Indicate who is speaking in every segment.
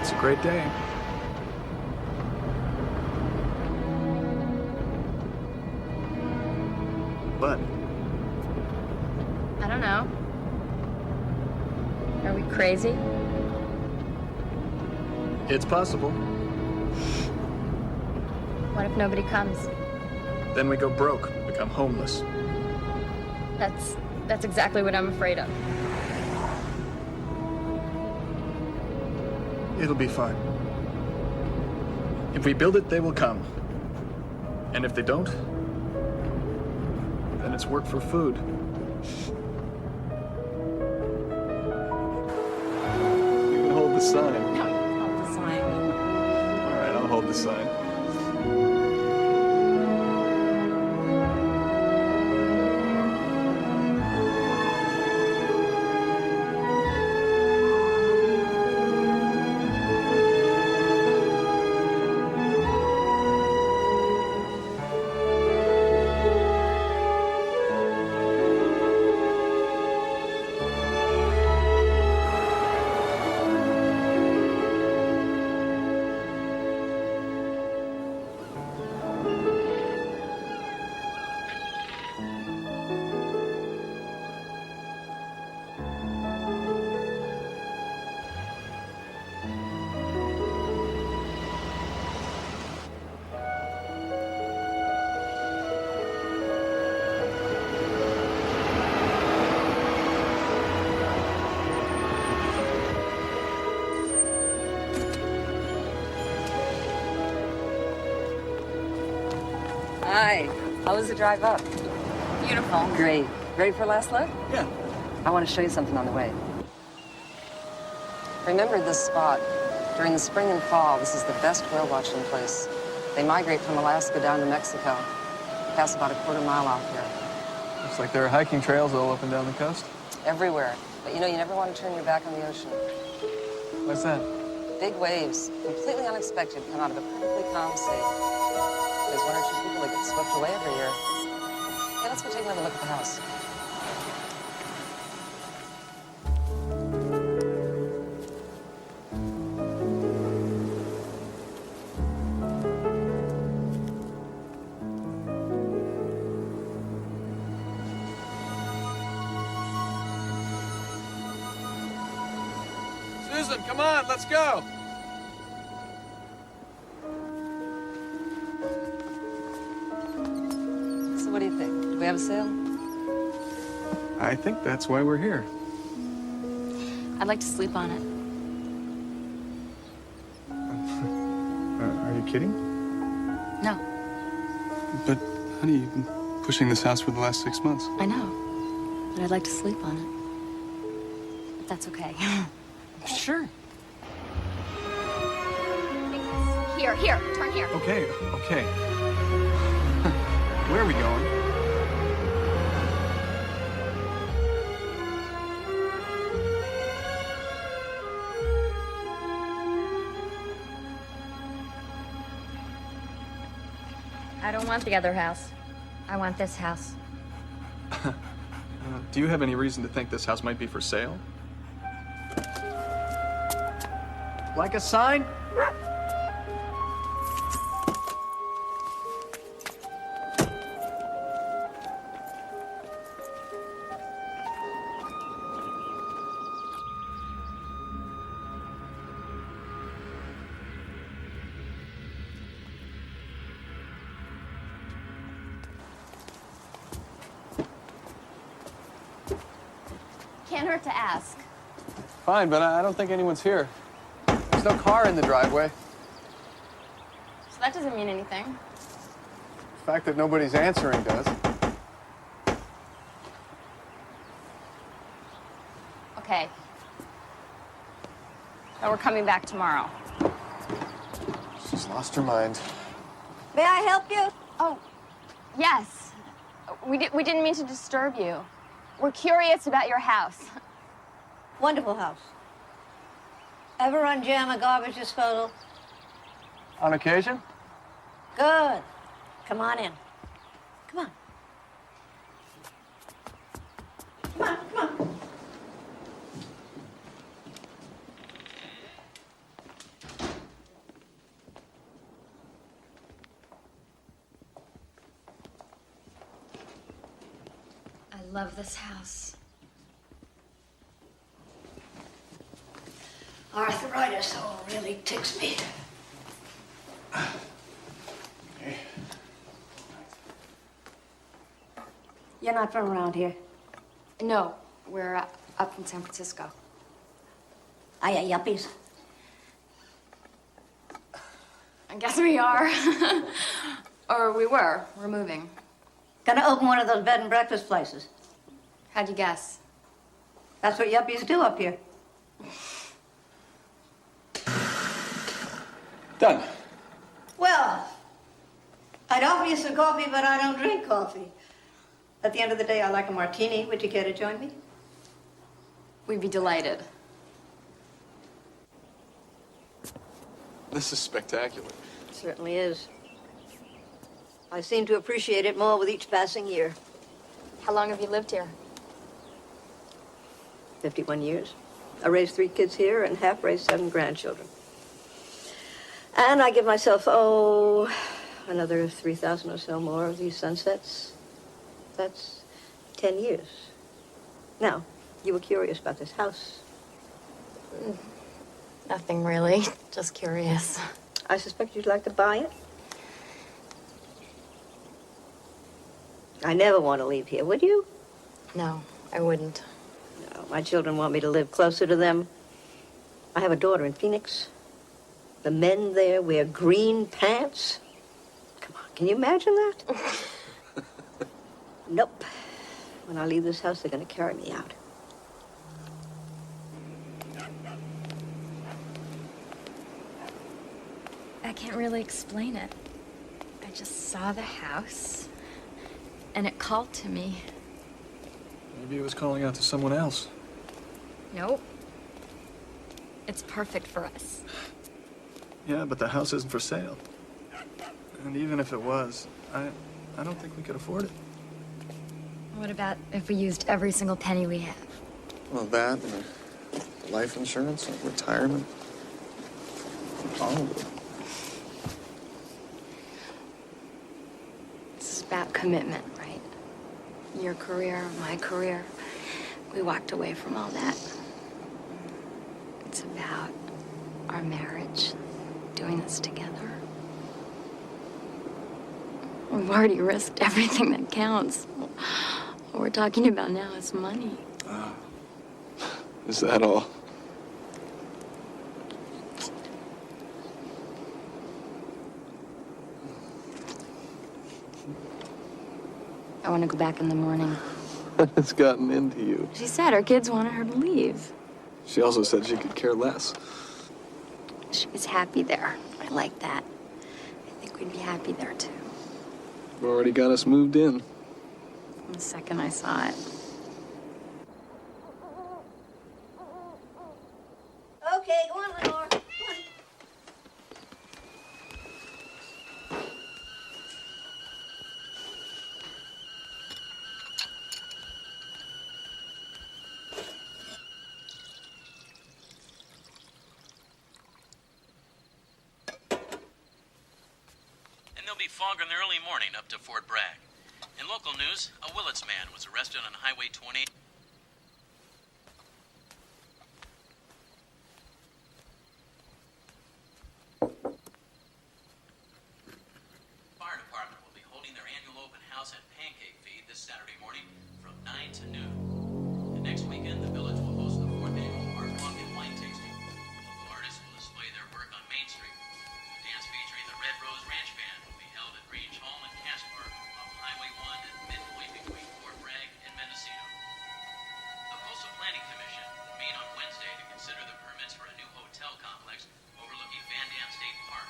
Speaker 1: It's a great day. But
Speaker 2: I don't know. Are we crazy?
Speaker 1: it's possible.
Speaker 2: What if nobody comes?
Speaker 1: Then we go broke, become homeless.
Speaker 2: That's exactly what I'm afraid of.
Speaker 1: It'll be fine. If we build it, they will come. And if they don't, then it's work for food. You can hold the sign.
Speaker 2: No, hold the sign.
Speaker 1: All right, I'll hold the sign.
Speaker 3: Hi. How was the drive up?
Speaker 2: Beautiful.
Speaker 3: Great. Ready for last look?
Speaker 1: Yeah.
Speaker 3: I want to show you something on the way. Remember this spot. During the spring and fall, this is the best whale watching place. They migrate from Alaska down to Mexico. Pass about a quarter-mile off here.
Speaker 1: Looks like there are hiking trails all up and down the coast.
Speaker 3: Everywhere. But you know, you never want to turn your back on the ocean.
Speaker 1: What's that?
Speaker 3: Big waves, completely unexpected, come out of a perfectly calm sea. There's one or two people that get swept away every year. Hey, let's go take another look at the house.
Speaker 1: Susan, come on, let's go.
Speaker 3: So what do you think? Do we have a sale?
Speaker 1: I think that's why we're here.
Speaker 2: I'd like to sleep on it.
Speaker 1: Are you kidding?
Speaker 2: No,
Speaker 1: But, honey, you've been pushing this house for the last 6 months.
Speaker 2: I know. But I'd like to sleep on it. If that's okay.
Speaker 1: Sure.
Speaker 2: Here, turn here.
Speaker 1: Okay. Where are we going?
Speaker 2: I don't want the other house. I want this house.
Speaker 1: Do you have any reason to think this house might be for sale? Like a sign?
Speaker 2: Can't hurt to ask.
Speaker 1: Fine, but I don't think anyone's here. There's no car in the driveway.
Speaker 2: So that doesn't mean anything.
Speaker 1: The fact that nobody's answering does.
Speaker 2: Okay. But we're coming back tomorrow.
Speaker 1: She's lost her mind.
Speaker 4: May I help you?
Speaker 2: Oh, yes. We didn't mean to disturb you. We're curious about your house.
Speaker 4: Wonderful house. Ever run jam a garbage disposal?
Speaker 1: On occasion?
Speaker 4: Good. Come on in. Come on. Come on, come on.
Speaker 2: love this house.
Speaker 4: Arthritis, oh, really ticks me.
Speaker 1: Hey.
Speaker 4: You're not from around here.
Speaker 2: No, we're up in San Francisco.
Speaker 4: Are you yuppies?
Speaker 2: I guess we are. Or we were. We're moving.
Speaker 4: Gonna open one of those bed and breakfast places.
Speaker 2: How'd you guess?
Speaker 4: That's what yuppies do up here.
Speaker 1: Done.
Speaker 4: Well, I'd offer you some coffee, but I don't drink coffee. At the end of the day, I like a martini. Would you care to join me?
Speaker 2: We'd be delighted.
Speaker 1: This is spectacular.
Speaker 4: It certainly is. I seem to appreciate it more with each passing year.
Speaker 2: How long have you lived here?
Speaker 4: 51 years. I raised 3 kids here and half raised 7 grandchildren. And I give myself, another 3,000 or so more of these sunsets. That's 10 years. Now, you were curious about this house.
Speaker 2: Nothing really. Just curious.
Speaker 4: I suspect you'd like to buy it. I never want to leave here, would you?
Speaker 2: No, I wouldn't.
Speaker 4: No, my children want me to live closer to them. I have a daughter in Phoenix. The men there wear green pants. Come on, can you imagine that? Nope. When I leave this house, they're going to carry me out.
Speaker 2: I can't really explain it. I just saw the house, and it called to me.
Speaker 1: Maybe it was calling out to someone else.
Speaker 2: Nope. It's perfect for us.
Speaker 1: Yeah, but the house isn't for sale. And even if it was, I don't think we could afford it.
Speaker 2: What about if we used every single penny we have?
Speaker 1: Well, that, and life insurance, and retirement. All of it.
Speaker 2: It's about commitment, right? Your career, my career. We walked away from all that. It's about our marriage, doing this together. We've already risked everything that counts. What we're talking about now is money.
Speaker 1: Is that all?
Speaker 2: I want to go back in the morning.
Speaker 1: It's gotten into you.
Speaker 2: She said her kids wanted her to leave.
Speaker 1: She also said she could care less.
Speaker 2: She was happy there. I like that. I think we'd be happy there, too.
Speaker 1: You've already got us moved in.
Speaker 2: The second I saw it.
Speaker 4: Okay, go on, Lenore. Come on.
Speaker 5: And there'll be fog in the early morning up to Fort Bragg. In local news, a Willits man was arrested on Highway 20. Fire department will be holding their annual open house at Pancake Feed this Saturday morning from 9 to noon. And next weekend, the village will host the 4th annual art walk and wine tasting. Local artists will display their work on Main Street. A dance featuring the Red Rose Ranch Band will be held at Range Hall in Caspar off Highway 1 at midpoint between Fort Bragg and Mendocino. The Coastal Planning Commission will meet on Wednesday to consider the permits for a new hotel complex overlooking Van Dam State Park.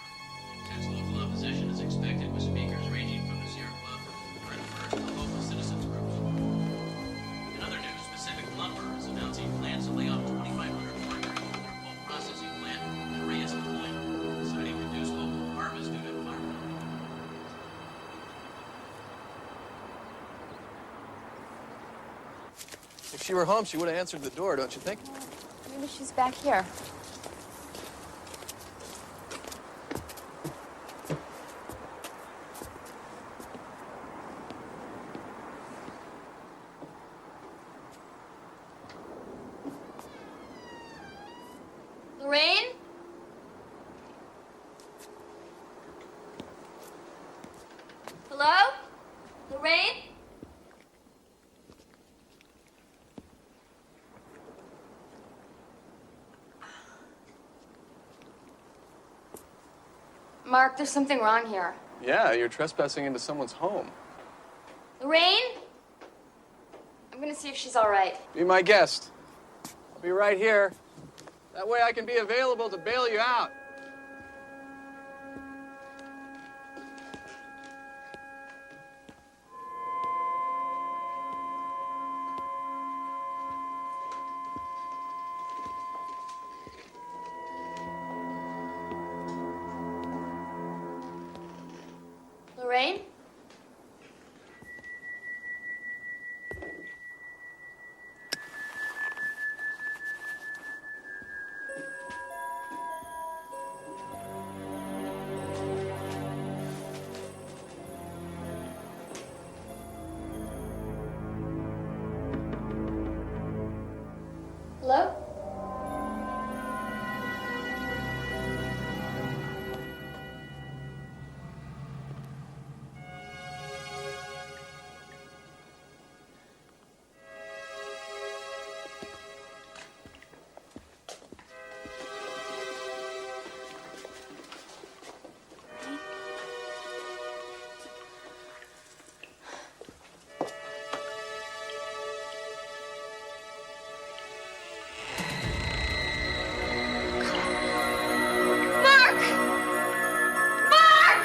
Speaker 5: Intense local opposition is expected with speakers ranging from the Sierra Club, Red Bird, to local citizens groups. In other news, Pacific Lumber is announcing plans to lay off 2,500 workers from their pulp processing plant at Reyes, Illinois, citing reduced local harvest due to environmental.
Speaker 1: If she were home, she would have answered the door, don't you think?
Speaker 2: Maybe she's back here. Mark, there's something wrong here.
Speaker 1: Yeah, you're trespassing into someone's home.
Speaker 2: Lorraine? I'm gonna see if she's all right.
Speaker 1: Be my guest. I'll be right here. That way I can be available to bail you out.
Speaker 2: Lorraine? Hello? Mark! Mark! Mark!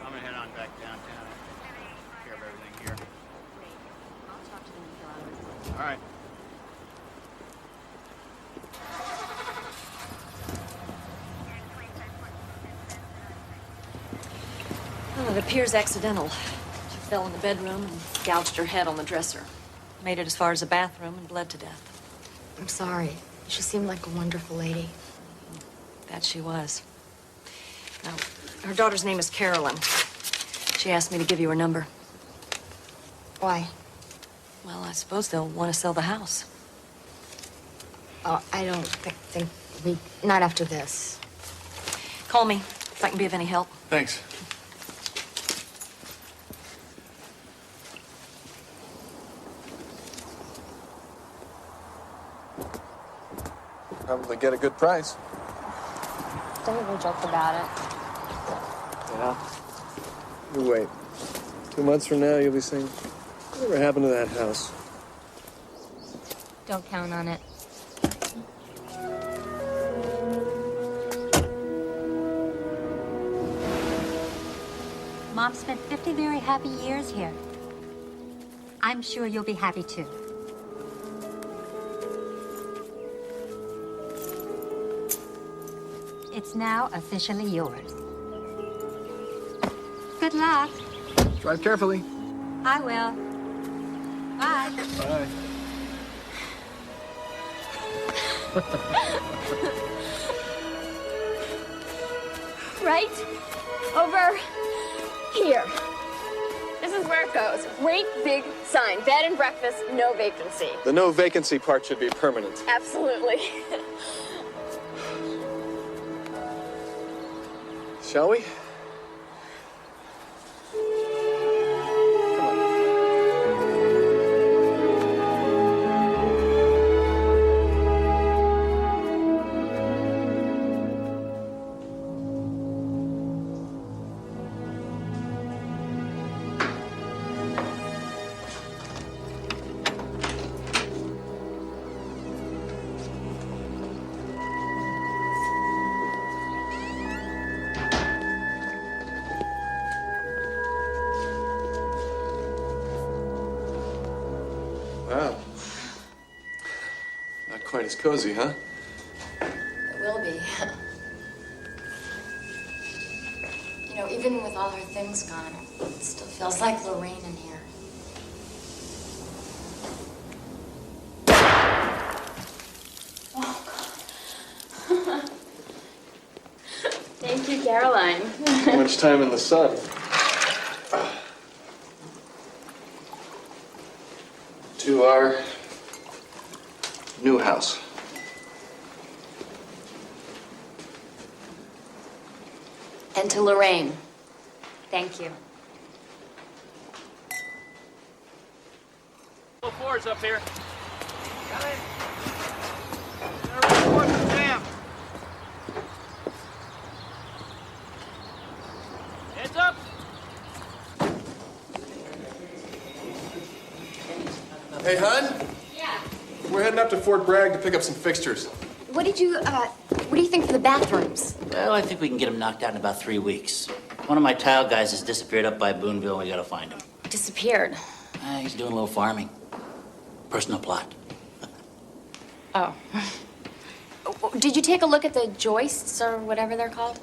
Speaker 6: I'm gonna head on back downtown. Take care of everything here.
Speaker 3: I'll talk to them in 4 hours.
Speaker 6: All right.
Speaker 7: Well, it appears accidental. She fell in the bedroom and gouged her head on the dresser. Made it as far as the bathroom and bled to death.
Speaker 2: I'm sorry. She seemed like a wonderful lady.
Speaker 7: That she was. Now, her daughter's name is Carolyn. She asked me to give you her number.
Speaker 2: Why?
Speaker 7: Well, I suppose they'll want to sell the house.
Speaker 2: Oh, I don't think we... Not after this.
Speaker 7: Call me if I can be of any help.
Speaker 1: Thanks. Probably get a good price.
Speaker 2: Don't even joke about it.
Speaker 1: Yeah. You wait. 2 months from now, you'll be saying, whatever happened to that house?
Speaker 2: Don't count on it.
Speaker 8: Mom spent 50 very happy years here. I'm sure you'll be happy too. It's now officially yours. Good luck.
Speaker 1: Drive carefully.
Speaker 8: I will. Bye.
Speaker 1: Bye.
Speaker 9: Right over here. This is where it goes. Great big sign. Bed and breakfast, no vacancy.
Speaker 1: The no vacancy part should be permanent.
Speaker 9: Absolutely.
Speaker 1: Shall we? Wow. Not quite as cozy, huh?
Speaker 2: It will be. You know, even with all her things gone, it still feels like Lorraine in here.
Speaker 9: Thank you, Caroline.
Speaker 1: Too much time in the sun. To our new house.
Speaker 2: And to Lorraine.
Speaker 8: Thank you.
Speaker 6: floors up here. Got it. Reinforce the jam. Heads up.
Speaker 10: Hey, hun?
Speaker 9: Yeah.
Speaker 10: We're heading up to Fort Bragg to pick up some fixtures.
Speaker 9: What do you think for the bathrooms?
Speaker 5: Well, I think we can get him knocked out in about 3 weeks. One of my tile guys has disappeared up by Boonville. We gotta find him.
Speaker 9: Disappeared.
Speaker 5: He's doing a little farming. Personal plot.
Speaker 9: Oh. Did you take a look at the joists or whatever they're called?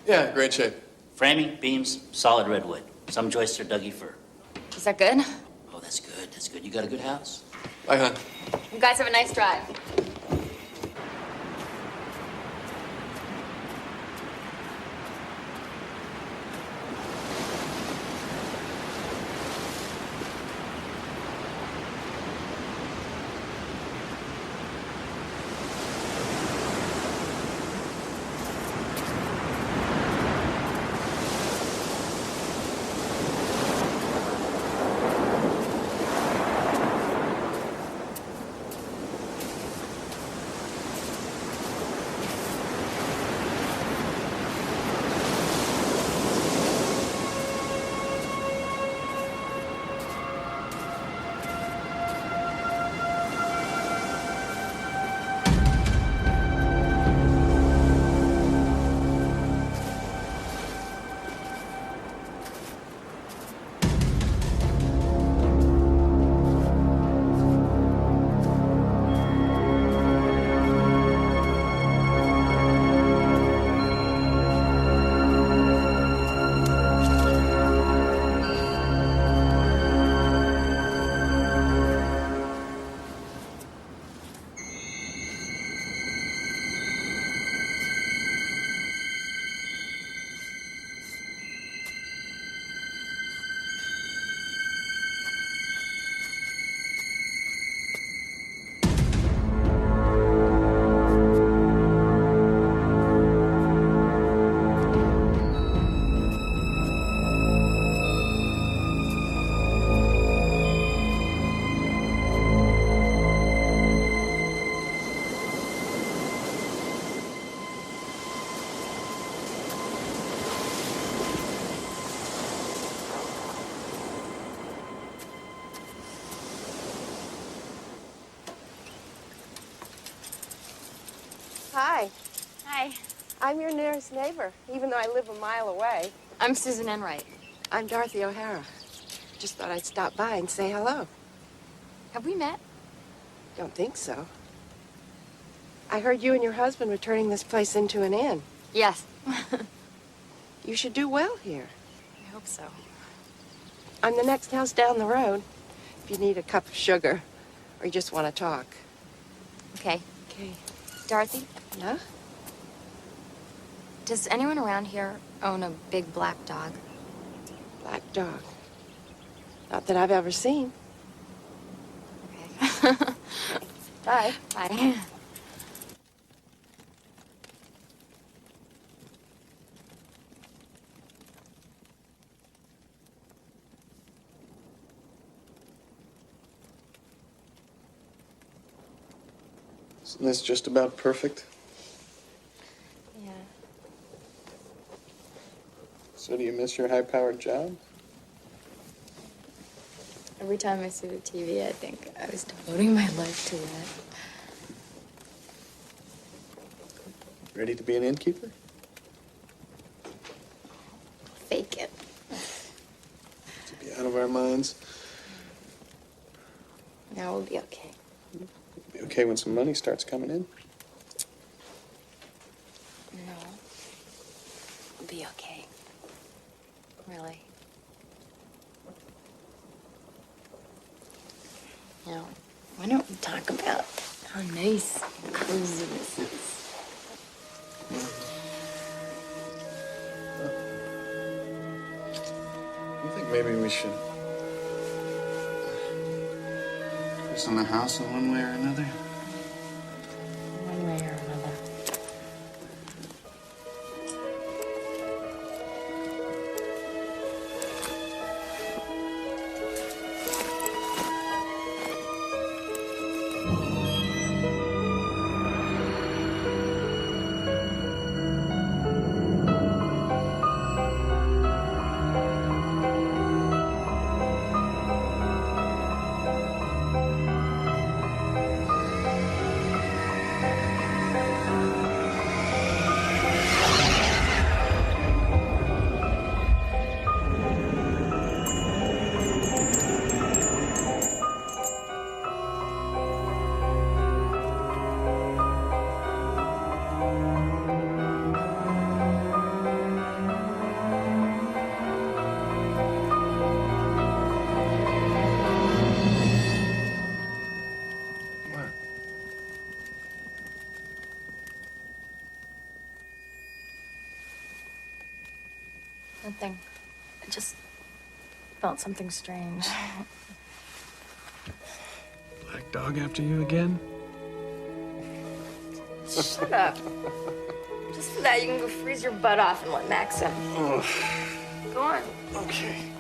Speaker 10: Yeah, great shape.
Speaker 5: Framing, beams, solid redwood. Some joists are Dougie fir.
Speaker 9: Is that good?
Speaker 5: Oh, that's good. That's good. You got a good house?
Speaker 10: Bye, hun.
Speaker 9: You guys have a nice drive.
Speaker 11: Hi,
Speaker 9: Hi.
Speaker 11: I'm your nearest neighbor, even though I live a mile away.
Speaker 9: I'm Susan Enright.
Speaker 11: I'm Dorothy O'Hara. Just thought I'd stop by and say hello.
Speaker 9: Have we met?
Speaker 11: Don't think so. I heard you and your husband were turning this place into an inn.
Speaker 9: Yes.
Speaker 11: You should do well here.
Speaker 9: I hope so.
Speaker 11: I'm the next house down the road, if you need a cup of sugar or you just want to talk.
Speaker 9: Okay.
Speaker 11: Okay.
Speaker 9: Dorothy,
Speaker 11: Yeah?
Speaker 9: does anyone around here own a big black dog?
Speaker 11: Black dog. Not that I've ever seen.
Speaker 9: Okay.
Speaker 11: Bye.
Speaker 9: Bye.
Speaker 1: Isn't this just about perfect?
Speaker 9: Yeah.
Speaker 1: So do you miss your high-powered job?
Speaker 9: Every time I see the TV, I think I was devoting my life to that.
Speaker 1: Ready to be an innkeeper?
Speaker 9: Fake it.
Speaker 1: To be out of our minds?
Speaker 9: Now we'll be okay.
Speaker 1: Be okay when some money starts coming in.
Speaker 9: No. We'll be okay. Really. Now, why don't we talk about how nice and cozy this is?
Speaker 1: You think maybe we should on the house in one way or another?
Speaker 9: One way or another. something. I just felt something strange.
Speaker 1: Black dog after you again?
Speaker 9: Shut up. Just for that, you can go freeze your butt off and let Max in.
Speaker 1: Ugh.
Speaker 9: Go on.
Speaker 1: Okay.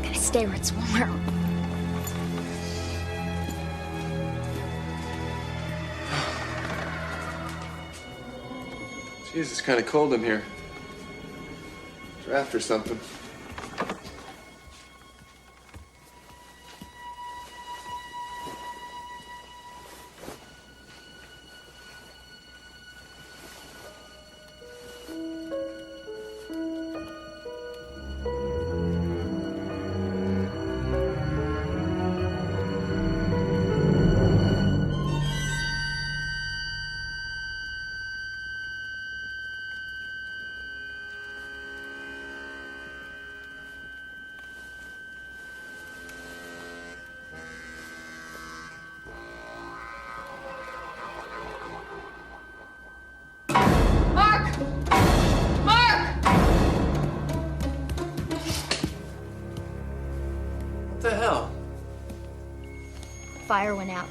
Speaker 9: Gotta stay where it's warm.
Speaker 10: Jeez, it's kind of cold in here. Draft or something.
Speaker 9: Mark! Mark!
Speaker 10: What the hell?
Speaker 9: Fire went out.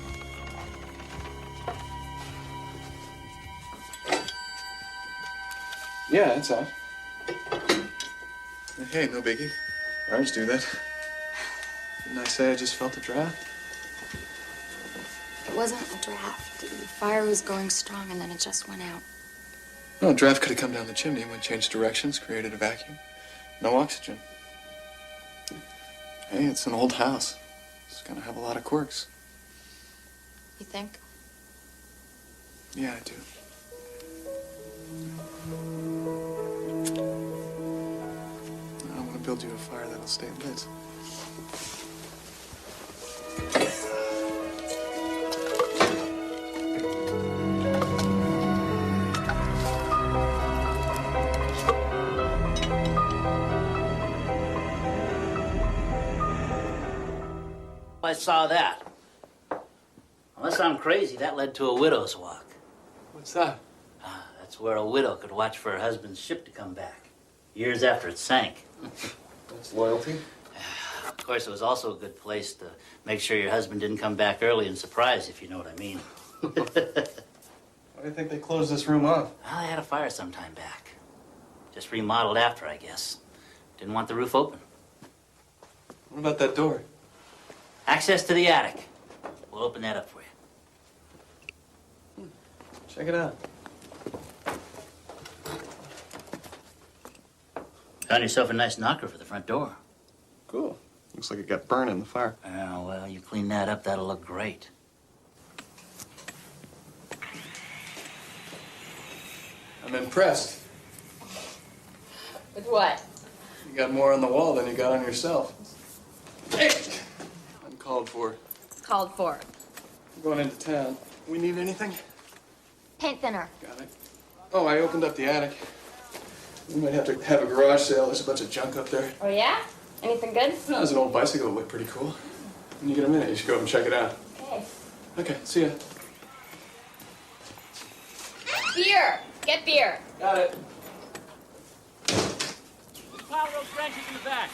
Speaker 10: Yeah, it's out. Hey, no biggie. Ours do that.
Speaker 1: Didn't I say I just felt a draft?
Speaker 2: It wasn't a draft. The fire was going strong and then it just went out.
Speaker 10: No, a draft could have come down the chimney when it changed directions, created a vacuum. No oxygen. Hey, it's an old house. It's gonna have a lot of quirks.
Speaker 2: You think?
Speaker 10: Yeah, I do. I want to build you a fire that'll stay lit.
Speaker 5: I saw that. Unless I'm crazy, that led to a widow's walk.
Speaker 10: What's that?
Speaker 5: That's where a widow could watch for her husband's ship to come back, years after it sank.
Speaker 10: That's loyalty.
Speaker 5: Of course, it was also a good place to make sure your husband didn't come back early and surprise, if you know what I mean.
Speaker 10: Why do you think they closed this room off?
Speaker 5: Well, they had a fire some time back. Just remodeled after, I guess. Didn't want the roof open.
Speaker 10: What about that door?
Speaker 5: Access to the attic. We'll open that up for you.
Speaker 10: Check it out.
Speaker 5: Found yourself a nice knocker for the front door.
Speaker 10: Cool. Looks like it got burned in the fire.
Speaker 5: Oh, well, you clean that up, that'll look great.
Speaker 10: I'm impressed.
Speaker 9: With what?
Speaker 10: You got more on the wall than you got on yourself. Hey! Uncalled for.
Speaker 9: Called for.
Speaker 10: I'm going into town. We need anything?
Speaker 9: Paint thinner.
Speaker 10: Got it. Oh, I opened up the attic. We might have to have a garage sale. There's a bunch of junk up there.
Speaker 9: Oh, yeah? Anything good?
Speaker 10: No, there's an old bicycle that looked pretty cool. When you get a minute, you should go up and check it out.
Speaker 9: Okay.
Speaker 10: Okay, see ya.
Speaker 9: Beer! Get beer.
Speaker 10: Got it.
Speaker 5: Pile those branches in the back.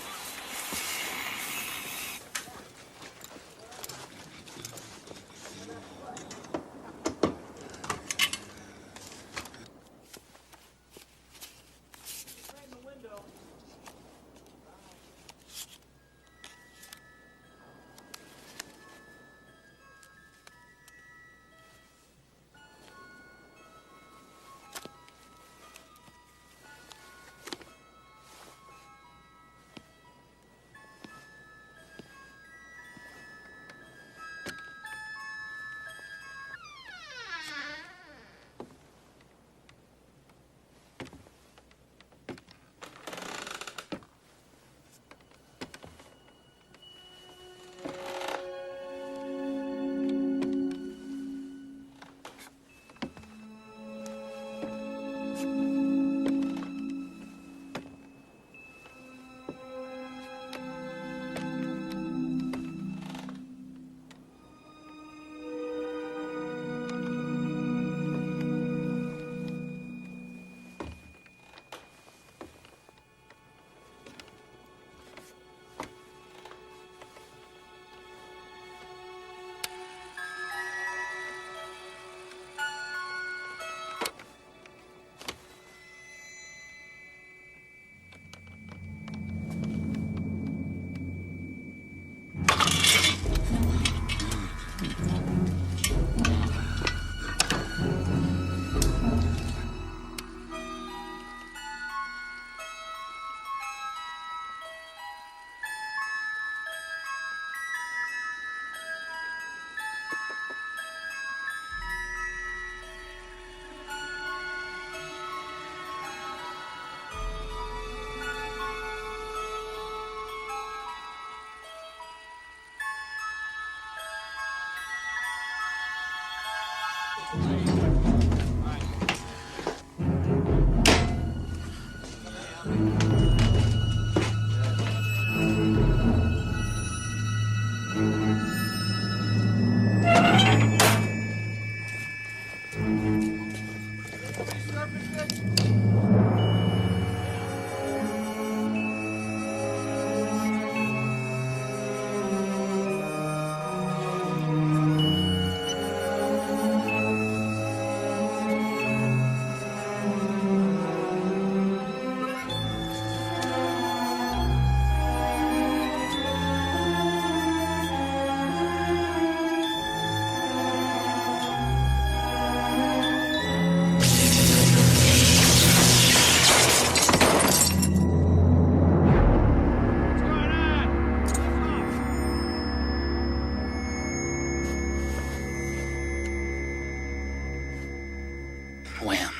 Speaker 5: Wham.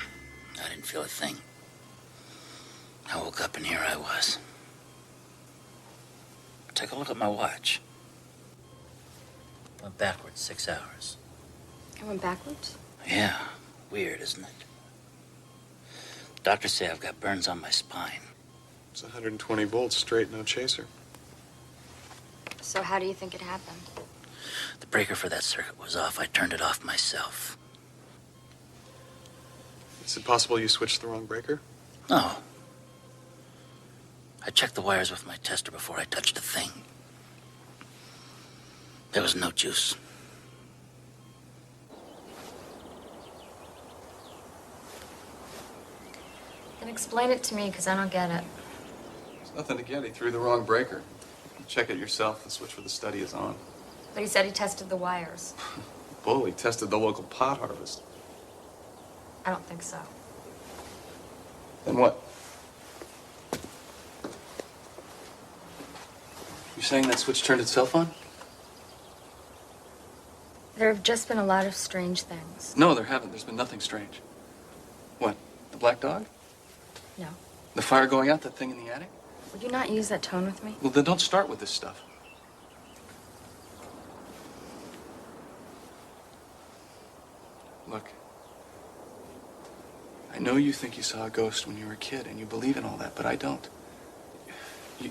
Speaker 5: I didn't feel a thing. I woke up and here I was. Take a look at my watch. Went backwards 6 hours.
Speaker 2: I went backwards?
Speaker 5: Yeah, weird, isn't it? Doctors say I've got burns on my spine.
Speaker 10: It's 120 volts straight, no chaser.
Speaker 2: So how do you think it happened?
Speaker 5: The breaker for that circuit was off. I turned it off myself.
Speaker 10: Is it possible you switched the wrong breaker?
Speaker 5: No. I checked the wires with my tester before I touched the thing. There was no juice.
Speaker 2: Then explain it to me, because I don't get it.
Speaker 10: There's nothing to get. He threw the wrong breaker. Check it yourself. The switch for the study is on.
Speaker 2: But he said he tested the wires.
Speaker 10: Bull, he tested the local pot harvest.
Speaker 2: I don't think so.
Speaker 10: Then what? You saying that switch turned itself on?
Speaker 2: There have just been a lot of strange things.
Speaker 10: No, there haven't. There's been nothing strange. What? The black dog?
Speaker 2: No.
Speaker 10: The fire going out? That thing in the attic?
Speaker 2: Would you not use that tone with me?
Speaker 10: Well, then don't start with this stuff. Look. I know you think you saw a ghost when you were a kid, and you believe in all that, but I don't.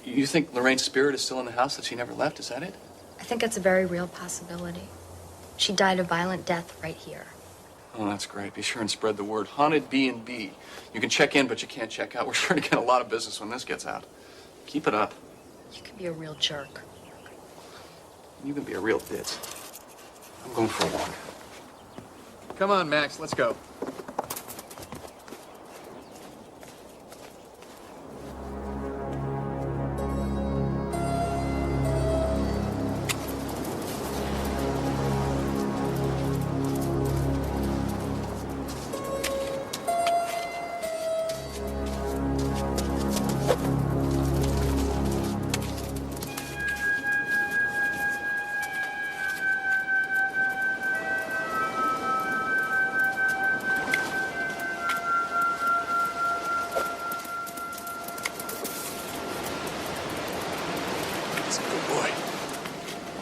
Speaker 10: You think Lorraine's spirit is still in the house, that she never left? Is that it?
Speaker 2: I think it's a very real possibility. She died a violent death right here.
Speaker 10: Oh, that's great. Be sure and spread the word. Haunted B&B. You can check in, but you can't check out. We're sure to get a lot of business when this gets out. Keep it up.
Speaker 2: You can be a real jerk.
Speaker 10: You can be a real ditz. I'm going for a walk.
Speaker 1: Come on, Max, let's go.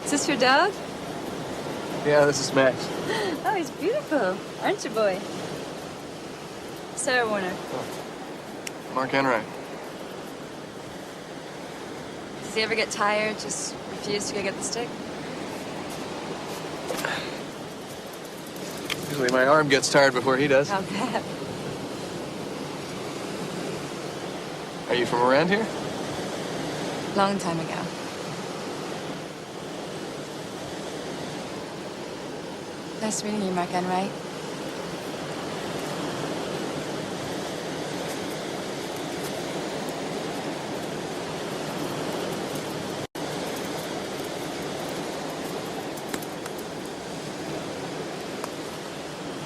Speaker 7: Is this your dog?
Speaker 10: Yeah, this is Max.
Speaker 7: Oh, he's beautiful. Aren't you, boy? Sarah Warner.
Speaker 10: Mark Enright.
Speaker 7: Does he ever get tired, just refuse to go get the stick?
Speaker 10: Usually my arm gets tired before he does.
Speaker 7: How bad?
Speaker 10: Are you from around here?
Speaker 7: Long time ago. Nice meeting you, Mark Enright.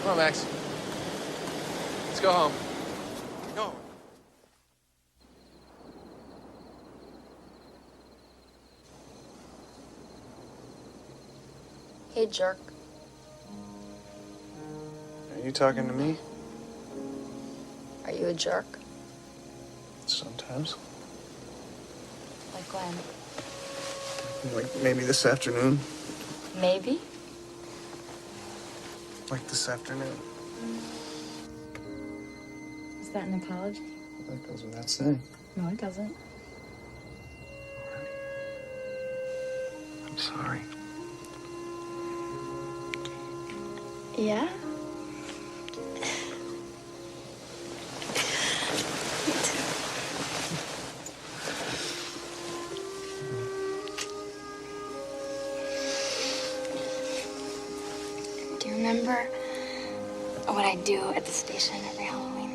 Speaker 10: Come on, Max. Let's go home. Go.
Speaker 2: Hey, jerk.
Speaker 1: talking to me?
Speaker 2: Are you a jerk?
Speaker 1: Sometimes.
Speaker 2: Like when?
Speaker 1: Like maybe this afternoon.
Speaker 2: Maybe?
Speaker 1: Like this afternoon.
Speaker 2: Is that an apology?
Speaker 1: That goes without saying.
Speaker 2: No, it doesn't.
Speaker 1: I'm sorry.
Speaker 2: Yeah? Do you remember what I do at the station every Halloween?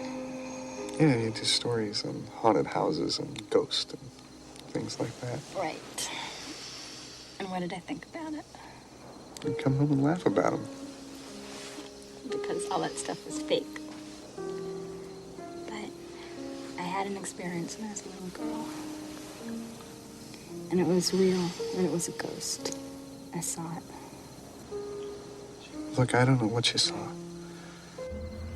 Speaker 1: Yeah, you do stories on haunted houses and ghosts and things like that.
Speaker 2: Right. And what did I think about it?
Speaker 1: You come home and laugh about them.
Speaker 2: Because all that stuff was fake. But I had an experience when I was a little girl. And it was real, and it was a ghost. I saw it.
Speaker 1: Look, I don't know what you saw.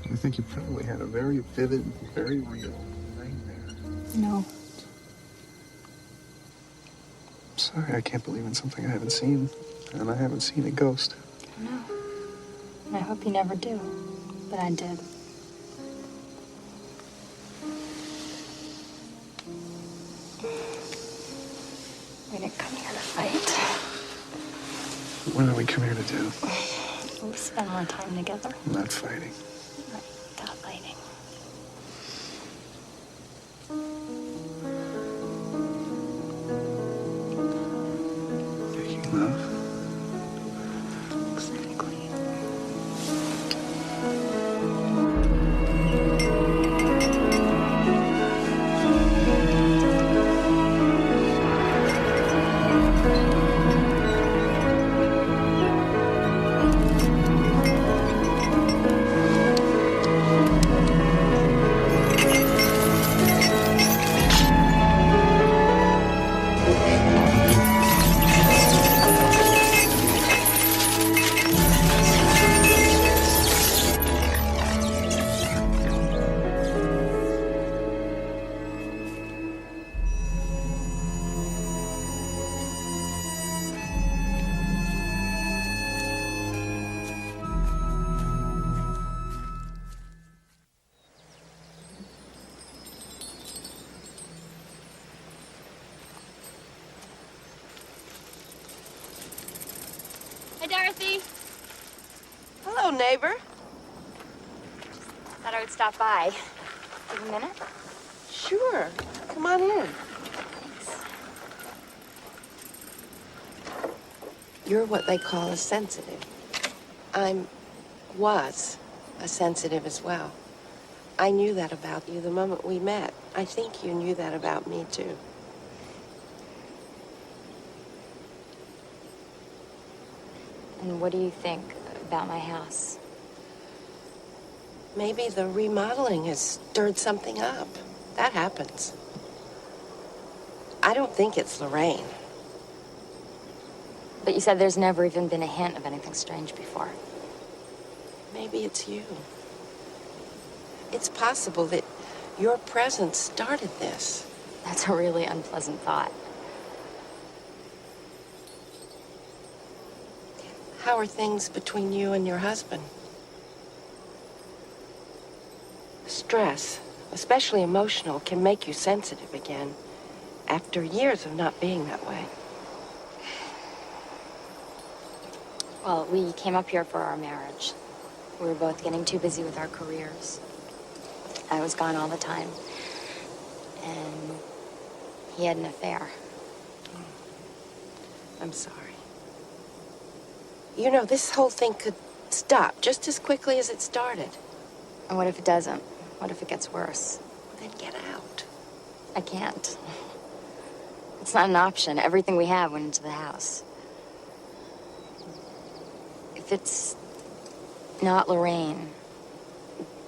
Speaker 1: I think you probably had a very vivid, very real nightmare.
Speaker 2: No.
Speaker 1: I'm sorry, I can't believe in something I haven't seen. And I haven't seen a ghost.
Speaker 2: No. And I hope you never do. But I did. We didn't come here to fight.
Speaker 1: What did we come here to do?
Speaker 2: We spend more time together.
Speaker 1: Not fighting.
Speaker 2: Stop fighting.
Speaker 1: Making love.
Speaker 2: Exactly.
Speaker 9: Hi, Dorothy.
Speaker 11: Hello, neighbor.
Speaker 9: Thought I would stop by. Give a minute?
Speaker 11: Sure. Come on in. You're what they call a sensitive. Was a sensitive as well. I knew that about you the moment we met. I think you knew that about me, too.
Speaker 2: And what do you think about my house?
Speaker 11: Maybe the remodeling has stirred something up. That happens. I don't think it's Lorraine.
Speaker 2: But you said there's never even been a hint of anything strange before.
Speaker 11: Maybe it's you. It's possible that your presence started this.
Speaker 2: That's a really unpleasant thought.
Speaker 11: How are things between you and your husband? Stress, especially emotional, can make you sensitive again after years of not being that way.
Speaker 2: Well, we came up here for our marriage. We were both getting too busy with our careers. I was gone all the time. And he had an affair.
Speaker 11: I'm sorry. You know, this whole thing could stop just as quickly as it started.
Speaker 2: And what if it doesn't? What if it gets worse?
Speaker 11: Then get out.
Speaker 2: I can't. It's not an option. Everything we have went into the house. If it's not Lorraine,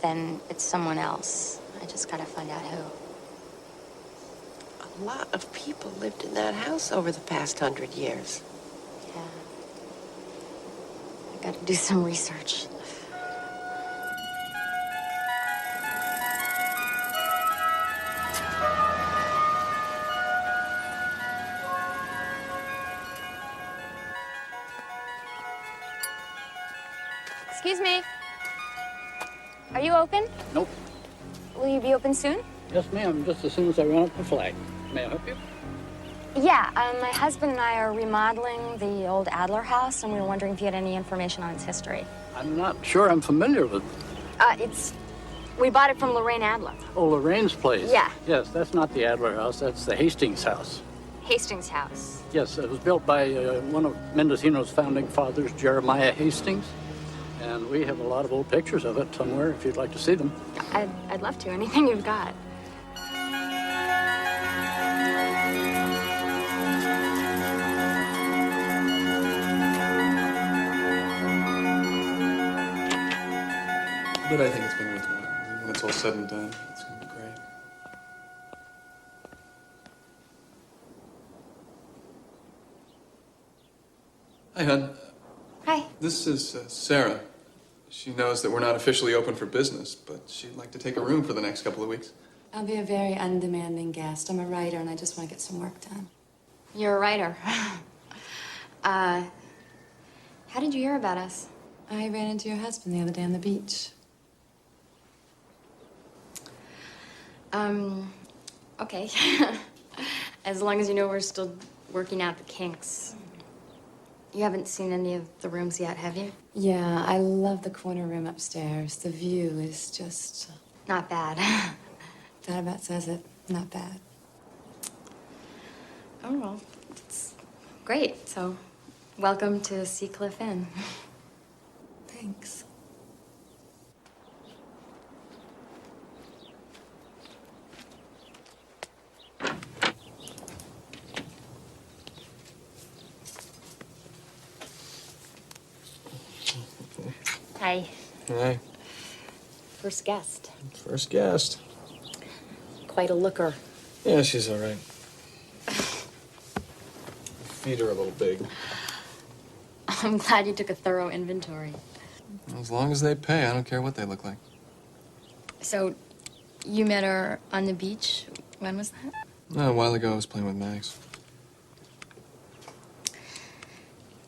Speaker 2: then it's someone else. I just gotta find out who.
Speaker 11: A lot of people lived in that house over the past 100 years.
Speaker 2: Yeah. I gotta do some research.
Speaker 9: Excuse me. Are you open?
Speaker 12: Nope.
Speaker 9: Will you be open soon?
Speaker 12: Yes, ma'am. Just as soon as I run up the flag. May I help you?
Speaker 9: Yeah, my husband and I are remodeling the old Adler house, and we were wondering if you had any information on its history.
Speaker 12: I'm not sure I'm familiar with it.
Speaker 9: We bought it from Lorraine Adler.
Speaker 12: Oh, Lorraine's place?
Speaker 9: Yeah.
Speaker 12: Yes, that's not the Adler house. That's the Hastings house.
Speaker 9: Hastings House.
Speaker 12: Yes, it was built by one of Mendocino's founding fathers, Jeremiah Hastings. And we have a lot of old pictures of it somewhere if you'd like to see them.
Speaker 9: I'd love to. Anything you've got.
Speaker 10: But I think it's been worthwhile. When it's all said and done, it's gonna be great. Hi, hon.
Speaker 9: Hi.
Speaker 10: This is Sarah. She knows that we're not officially open for business, but she'd like to take a room for the next couple of weeks.
Speaker 13: I'll be a very undemanding guest. I'm a writer, and I just want to get some work done.
Speaker 2: You're a writer. How did you hear about us?
Speaker 13: I ran into your husband the other day on the beach.
Speaker 2: Okay. As long as you know we're still working out the kinks. You haven't seen any of the rooms yet, have you?
Speaker 13: Yeah, I love the corner room upstairs. The view is just...
Speaker 2: Not bad.
Speaker 13: That about says it. Not bad.
Speaker 2: Oh, well, it's great. So, welcome to Seacliff Inn.
Speaker 13: Thanks.
Speaker 2: Hi.
Speaker 10: Hi.
Speaker 2: First guest.
Speaker 10: First guest.
Speaker 2: Quite a looker.
Speaker 10: Yeah, she's all right. Feet are a little big.
Speaker 2: I'm glad you took a thorough inventory.
Speaker 10: As long as they pay, I don't care what they look like.
Speaker 2: So, you met her on the beach? When was that?
Speaker 10: A while ago, I was playing with Max.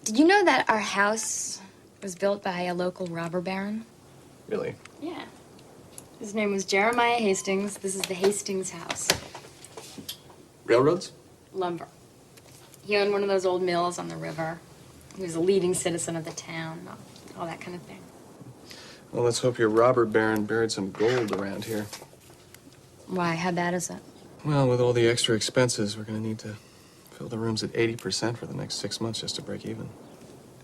Speaker 2: Did you know that our house was built by a local robber baron?
Speaker 10: Really?
Speaker 2: Yeah. His name was Jeremiah Hastings. This is the Hastings house.
Speaker 10: Railroads?
Speaker 2: Lumber. He owned one of those old mills on the river. He was a leading citizen of the town, all that kind of thing.
Speaker 10: Well, let's hope your robber baron buried some gold around here.
Speaker 2: Why? How bad is it?
Speaker 10: Well, with all the extra expenses, we're going to need to fill the rooms at 80% for the next 6 months just to break even.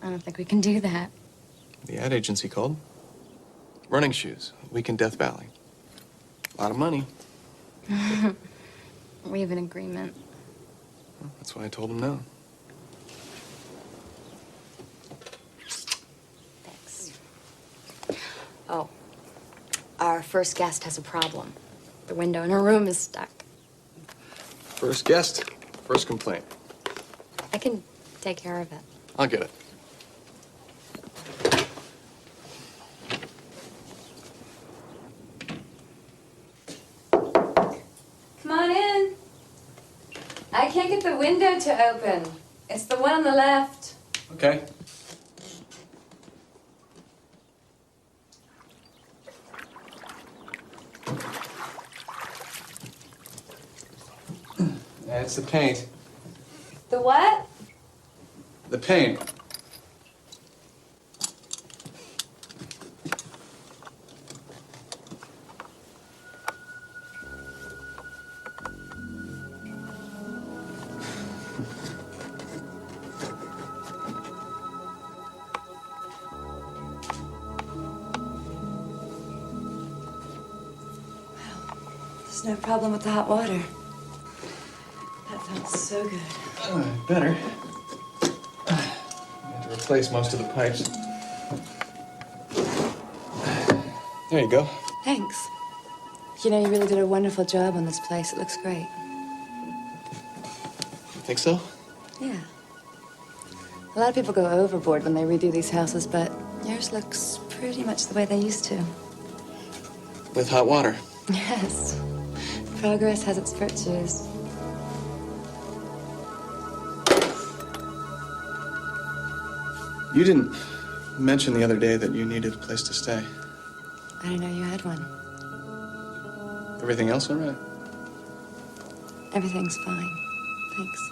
Speaker 2: I don't think we can do that.
Speaker 10: The ad agency called. Running shoes, week in Death Valley. A lot of money.
Speaker 2: We have an agreement.
Speaker 10: Well, that's why I told him no.
Speaker 2: Thanks. Oh, our first guest has a problem. The window in her room is stuck.
Speaker 10: First guest, first complaint.
Speaker 2: I can take care of it.
Speaker 10: I'll get it.
Speaker 13: Come on in. I can't get the window to open. It's the one on the left.
Speaker 10: Okay. It's the paint.
Speaker 13: The what?
Speaker 10: The paint.
Speaker 13: There's no problem with the hot water. That felt so good.
Speaker 10: Better. I had to replace most of the pipes. There you go.
Speaker 13: Thanks. You know, you really did a wonderful job on this place. It looks great.
Speaker 10: You think so?
Speaker 13: Yeah. A lot of people go overboard when they redo these houses, but yours looks pretty much the way they used to.
Speaker 10: With hot water.
Speaker 13: Yes. Progress has its virtues.
Speaker 10: You didn't
Speaker 1: You mentioned the other day that you needed a place to stay.
Speaker 13: I didn't know you had one.
Speaker 1: Everything else all right?
Speaker 13: Everything's fine. Thanks.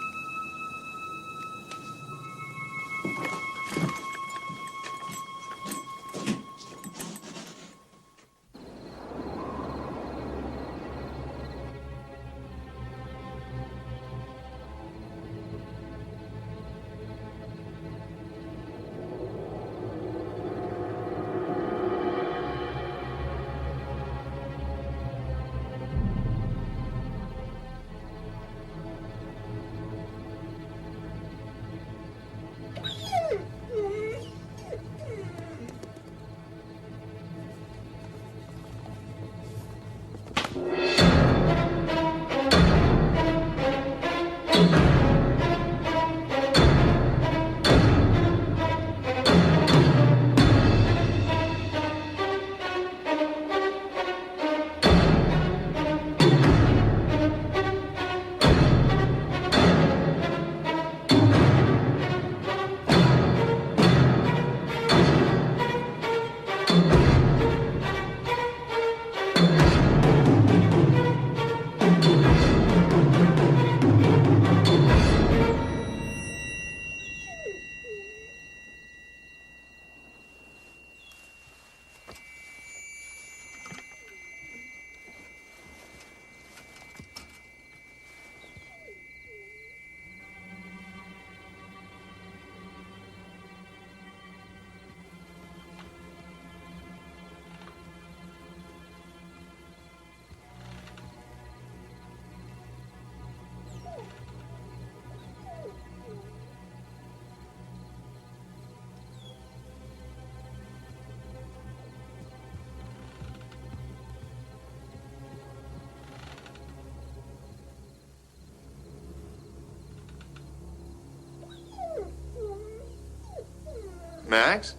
Speaker 1: Max?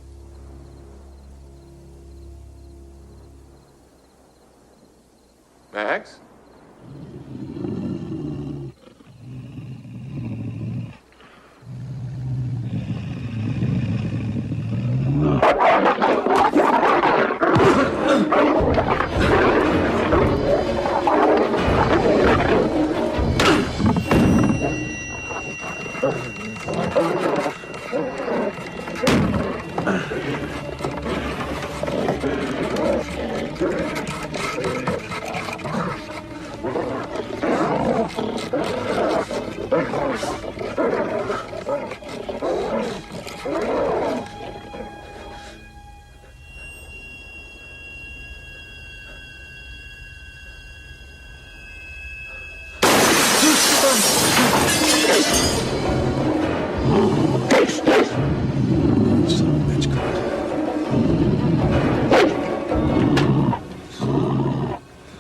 Speaker 1: Max?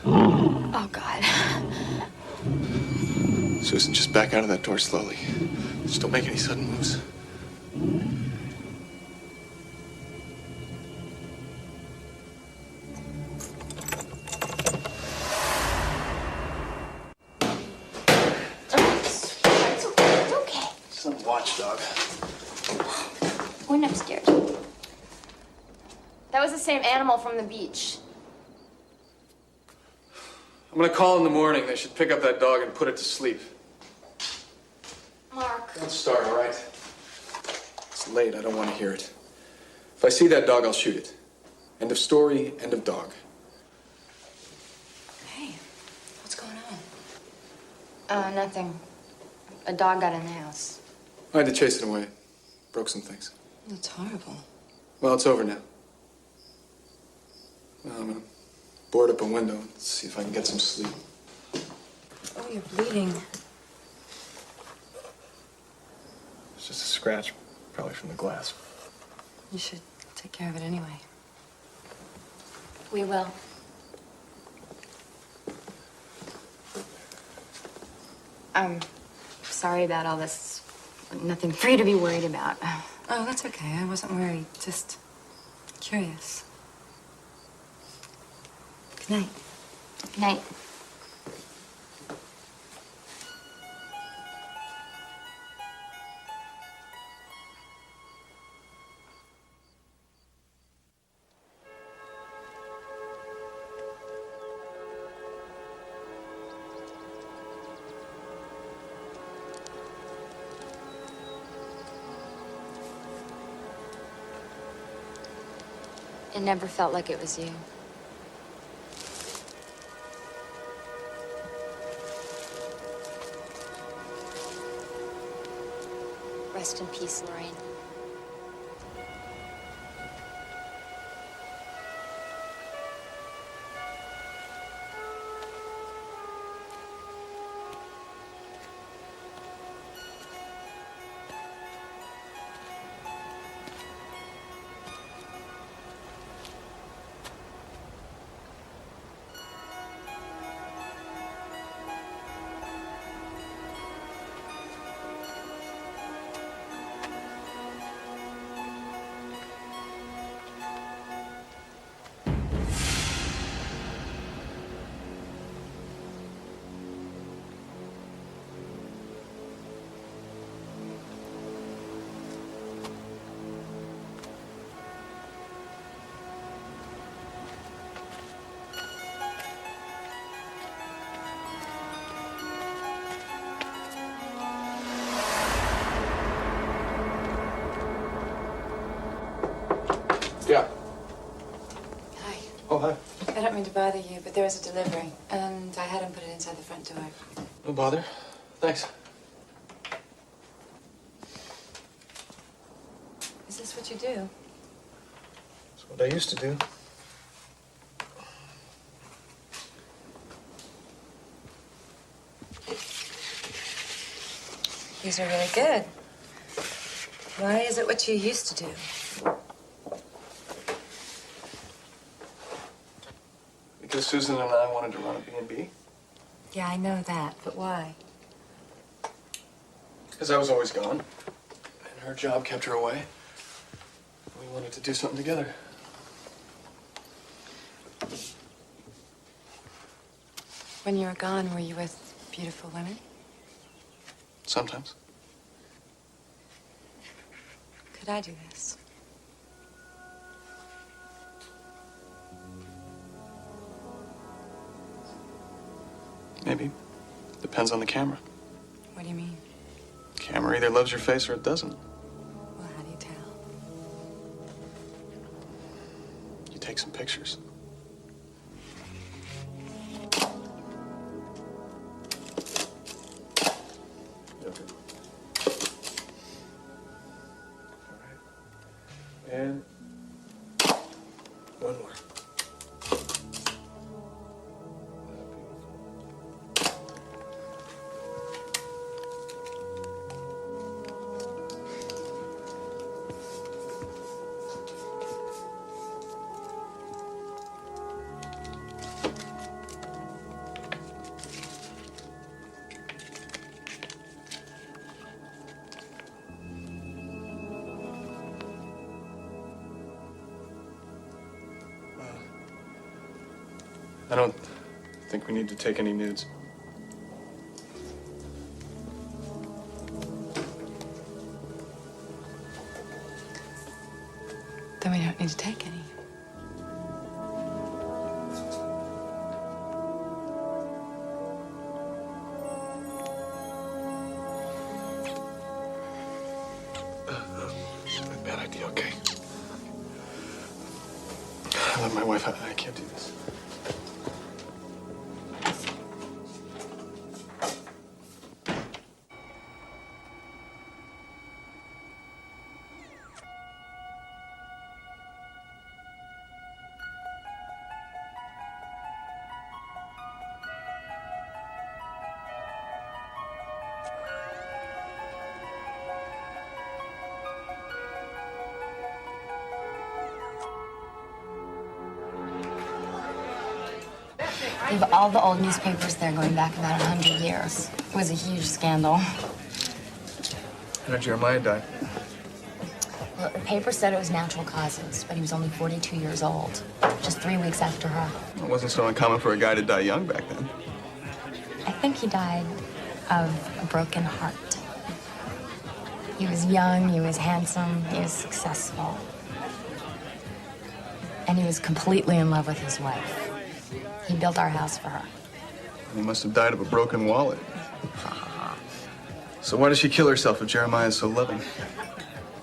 Speaker 2: Oh, God.
Speaker 1: Susan, just back out of that door slowly. Just don't make any sudden moves.
Speaker 9: It's okay.
Speaker 1: Some watchdog.
Speaker 9: Went upstairs. That was the same animal from the beach.
Speaker 10: I'm gonna call in the morning. They should pick up that dog and put it to sleep.
Speaker 9: Mark.
Speaker 10: Don't start, all right? It's late. I don't want to hear it. If I see that dog, I'll shoot it. End of story, end of dog.
Speaker 13: Hey, what's going on?
Speaker 2: Nothing. A dog got in the house.
Speaker 10: I had to chase it away. Broke some things.
Speaker 13: That's horrible.
Speaker 10: Well, it's over now. Well, I'm gonna board up a window and see if I can get some sleep.
Speaker 13: Oh, you're bleeding.
Speaker 1: It's just a scratch, probably from the glass.
Speaker 13: You should take care of it anyway.
Speaker 2: We will. I'm sorry about all this. Nothing for you to be worried about.
Speaker 13: Oh, that's okay. I wasn't worried. Just curious. Good night.
Speaker 2: Good night. It never felt like it was you. Rest in peace, Lorraine.
Speaker 10: Yeah.
Speaker 13: Hi.
Speaker 10: Oh, hi.
Speaker 13: I don't mean to bother you, but there was a delivery, and I had him put it inside the front door.
Speaker 10: No bother. Thanks.
Speaker 13: Is this what you do?
Speaker 10: That's what I used to do.
Speaker 13: These are really good. Why is it what you used to do?
Speaker 10: Because Susan and I wanted to run a B&B.
Speaker 13: Yeah, I know that, but why?
Speaker 10: Because I was always gone. And her job kept her away. We wanted to do something together.
Speaker 13: When you were gone, were you with beautiful women?
Speaker 10: Sometimes.
Speaker 13: Could I do this?
Speaker 10: Maybe. Depends on the camera.
Speaker 13: What do you mean?
Speaker 10: Camera either loves your face or it doesn't.
Speaker 13: Well, how do you tell?
Speaker 10: You take some pictures. Okay. All right. And one more. I don't think we need to take any nudes.
Speaker 13: Then we don't need to take any.
Speaker 10: Bad idea, okay. I love my wife. I can't do this.
Speaker 2: They have all the old newspapers there going back about 100 years. It was a huge scandal.
Speaker 10: How did Jeremiah die?
Speaker 2: Well, the paper said it was natural causes, but he was only 42 years old, just 3 weeks after her.
Speaker 10: It wasn't so uncommon for a guy to die young back then.
Speaker 2: I think he died of a broken heart. He was young, he was handsome, he was successful. And he was completely in love with his wife. He built our house for her.
Speaker 10: He must have died of a broken wallet. So why did she kill herself if Jeremiah is so loving?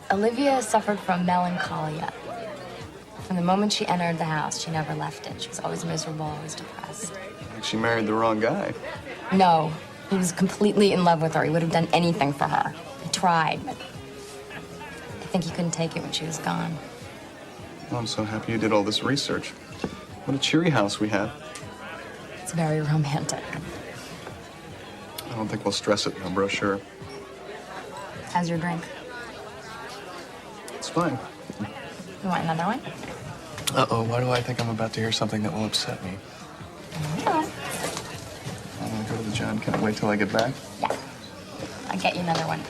Speaker 2: Olivia suffered from melancholia.
Speaker 7: From the moment she entered the house, she never left it. She was always miserable, always depressed.
Speaker 10: Like she married the wrong guy.
Speaker 7: No, he was completely in love with her. He would have done anything for her. He tried, but I think he couldn't take it when she was gone.
Speaker 10: Well, I'm so happy you did all this research. What a cheery house we have.
Speaker 7: It's very romantic.
Speaker 10: I don't think we'll stress it in a brochure.
Speaker 7: How's your drink?
Speaker 10: It's fine.
Speaker 7: You want another one?
Speaker 10: Uh-oh, why do I think I'm about to hear something that will upset me?
Speaker 7: No.
Speaker 10: I'm gonna go to the John. Can I wait till I get back?
Speaker 7: Yeah. I'll get you another one.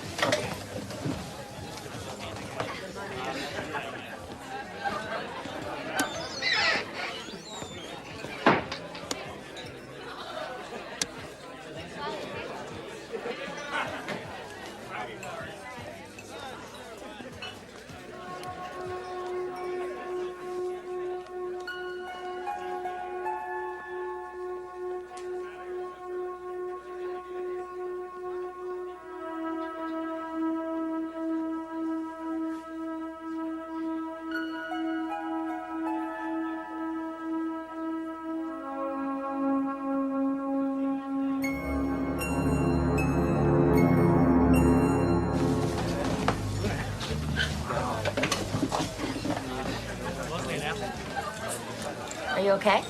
Speaker 7: Are you okay?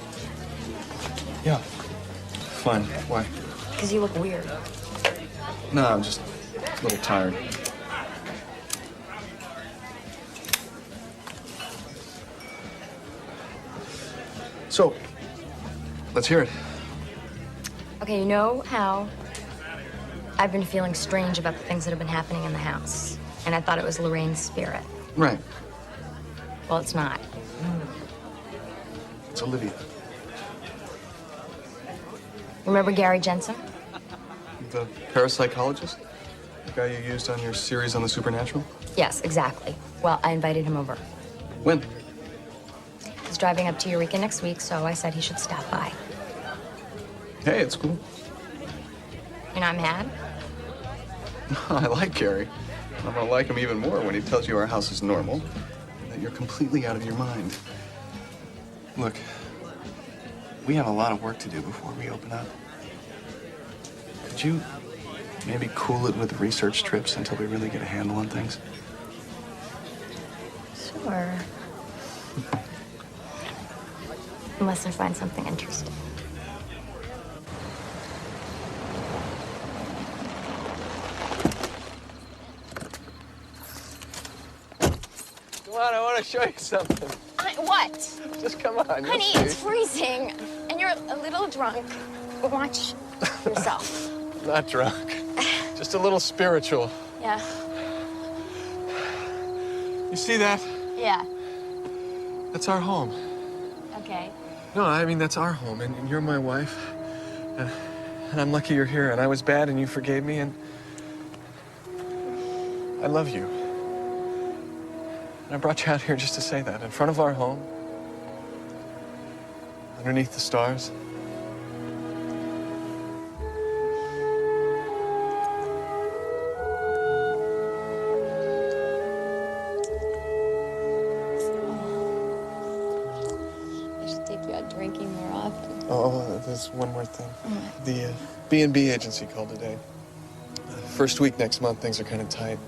Speaker 10: Yeah. Fine. Why?
Speaker 7: Because you look weird.
Speaker 10: No, I'm just a little tired. So, let's hear it.
Speaker 7: Okay, you know how I've been feeling strange about the things that have been happening in the house. And I thought it was Lorraine's spirit.
Speaker 10: Right.
Speaker 7: Well, it's not.
Speaker 10: It's Olivia.
Speaker 7: Remember Gary Jensen?
Speaker 10: The parapsychologist? The guy you used on your series on the supernatural?
Speaker 7: Yes, exactly. Well, I invited him over.
Speaker 10: When?
Speaker 7: He's driving up to Eureka next week, so I said he should stop by.
Speaker 10: Hey, it's cool.
Speaker 7: You're not mad?
Speaker 10: I like Gary. I'm gonna like him even more when he tells you our house is normal and that you're completely out of your mind. Look, we have a lot of work to do before we open up. Could you maybe cool it with research trips until we really get a handle on things?
Speaker 7: Sure. Unless I find something interesting.
Speaker 10: Come on, I want to show you something.
Speaker 9: What?
Speaker 10: Just come on, you'll
Speaker 9: Honey,
Speaker 10: see.
Speaker 9: it's freezing, and you're a little drunk. Watch yourself.
Speaker 10: Not drunk. Just a little spiritual.
Speaker 9: Yeah.
Speaker 10: You see that?
Speaker 9: Yeah.
Speaker 10: That's our home.
Speaker 9: Okay.
Speaker 10: No, I mean, that's our home, and you're my wife. And I'm lucky you're here, and I was bad, and you forgave me, and I love you. And I brought you out here just to say that, in front of our home, underneath the stars.
Speaker 9: I should take you out drinking more often.
Speaker 10: Oh, there's one more thing. The B&B agency called today. First week next month, things are kind of tight.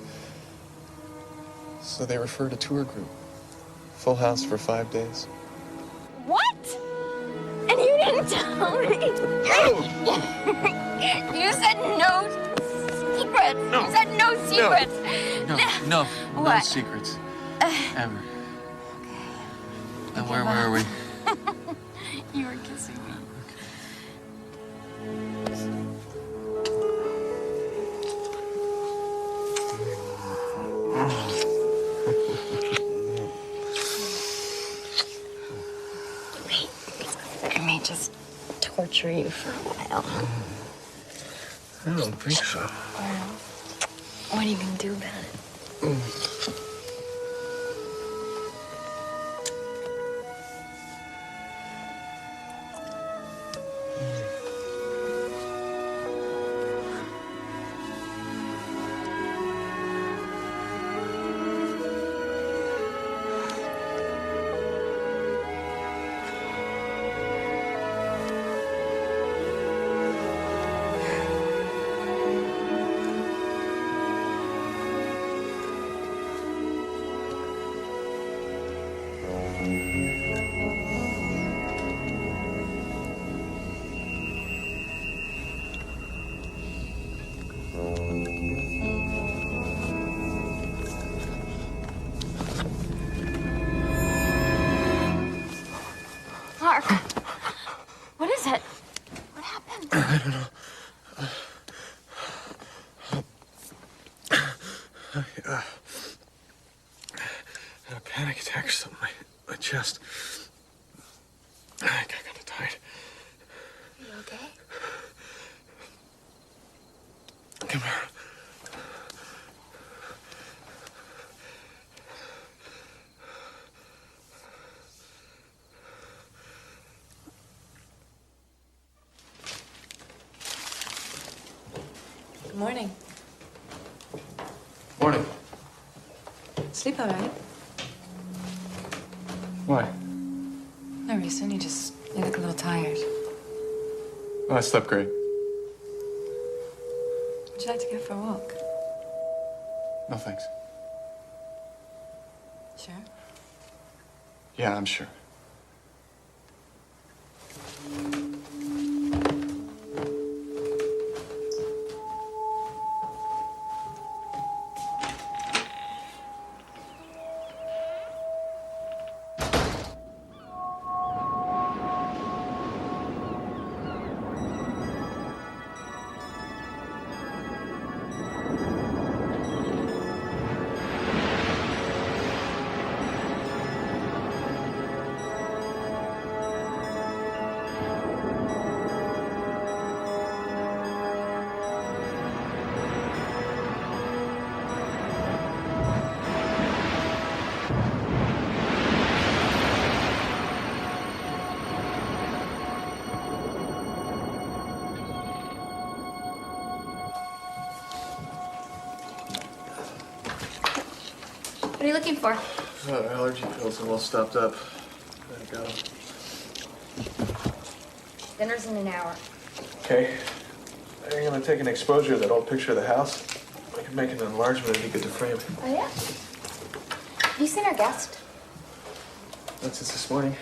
Speaker 10: So they referred a tour group. Full house for 5 days.
Speaker 9: What? And you didn't tell me. You said no secrets.
Speaker 10: No.
Speaker 9: You said no secrets.
Speaker 10: No
Speaker 9: What?
Speaker 10: secrets. Ever. Now, where were we?
Speaker 9: You were kissing me.
Speaker 7: I may just torture you for a while.
Speaker 10: I don't think so.
Speaker 7: Well, what are you gonna do about it?
Speaker 10: I had a panic attack or something. My chest. I got kind of tired.
Speaker 2: Are you okay?
Speaker 10: Come here.
Speaker 13: Good morning.
Speaker 10: Morning.
Speaker 13: Sleep all right?
Speaker 10: Why?
Speaker 13: No reason. You look a little tired.
Speaker 10: Oh, I slept great.
Speaker 13: Would you like to go for a walk?
Speaker 10: No, thanks.
Speaker 13: Sure.
Speaker 10: Yeah, I'm sure.
Speaker 7: What are you looking for?
Speaker 1: Allergy pills are all stopped up. I got 'em.
Speaker 7: Dinner's in an hour.
Speaker 1: Okay. I'm gonna take an exposure of that old picture of the house. I can make an enlargement and be good to frame it.
Speaker 7: Oh, yeah? Have you seen our guest?
Speaker 1: Not since this morning.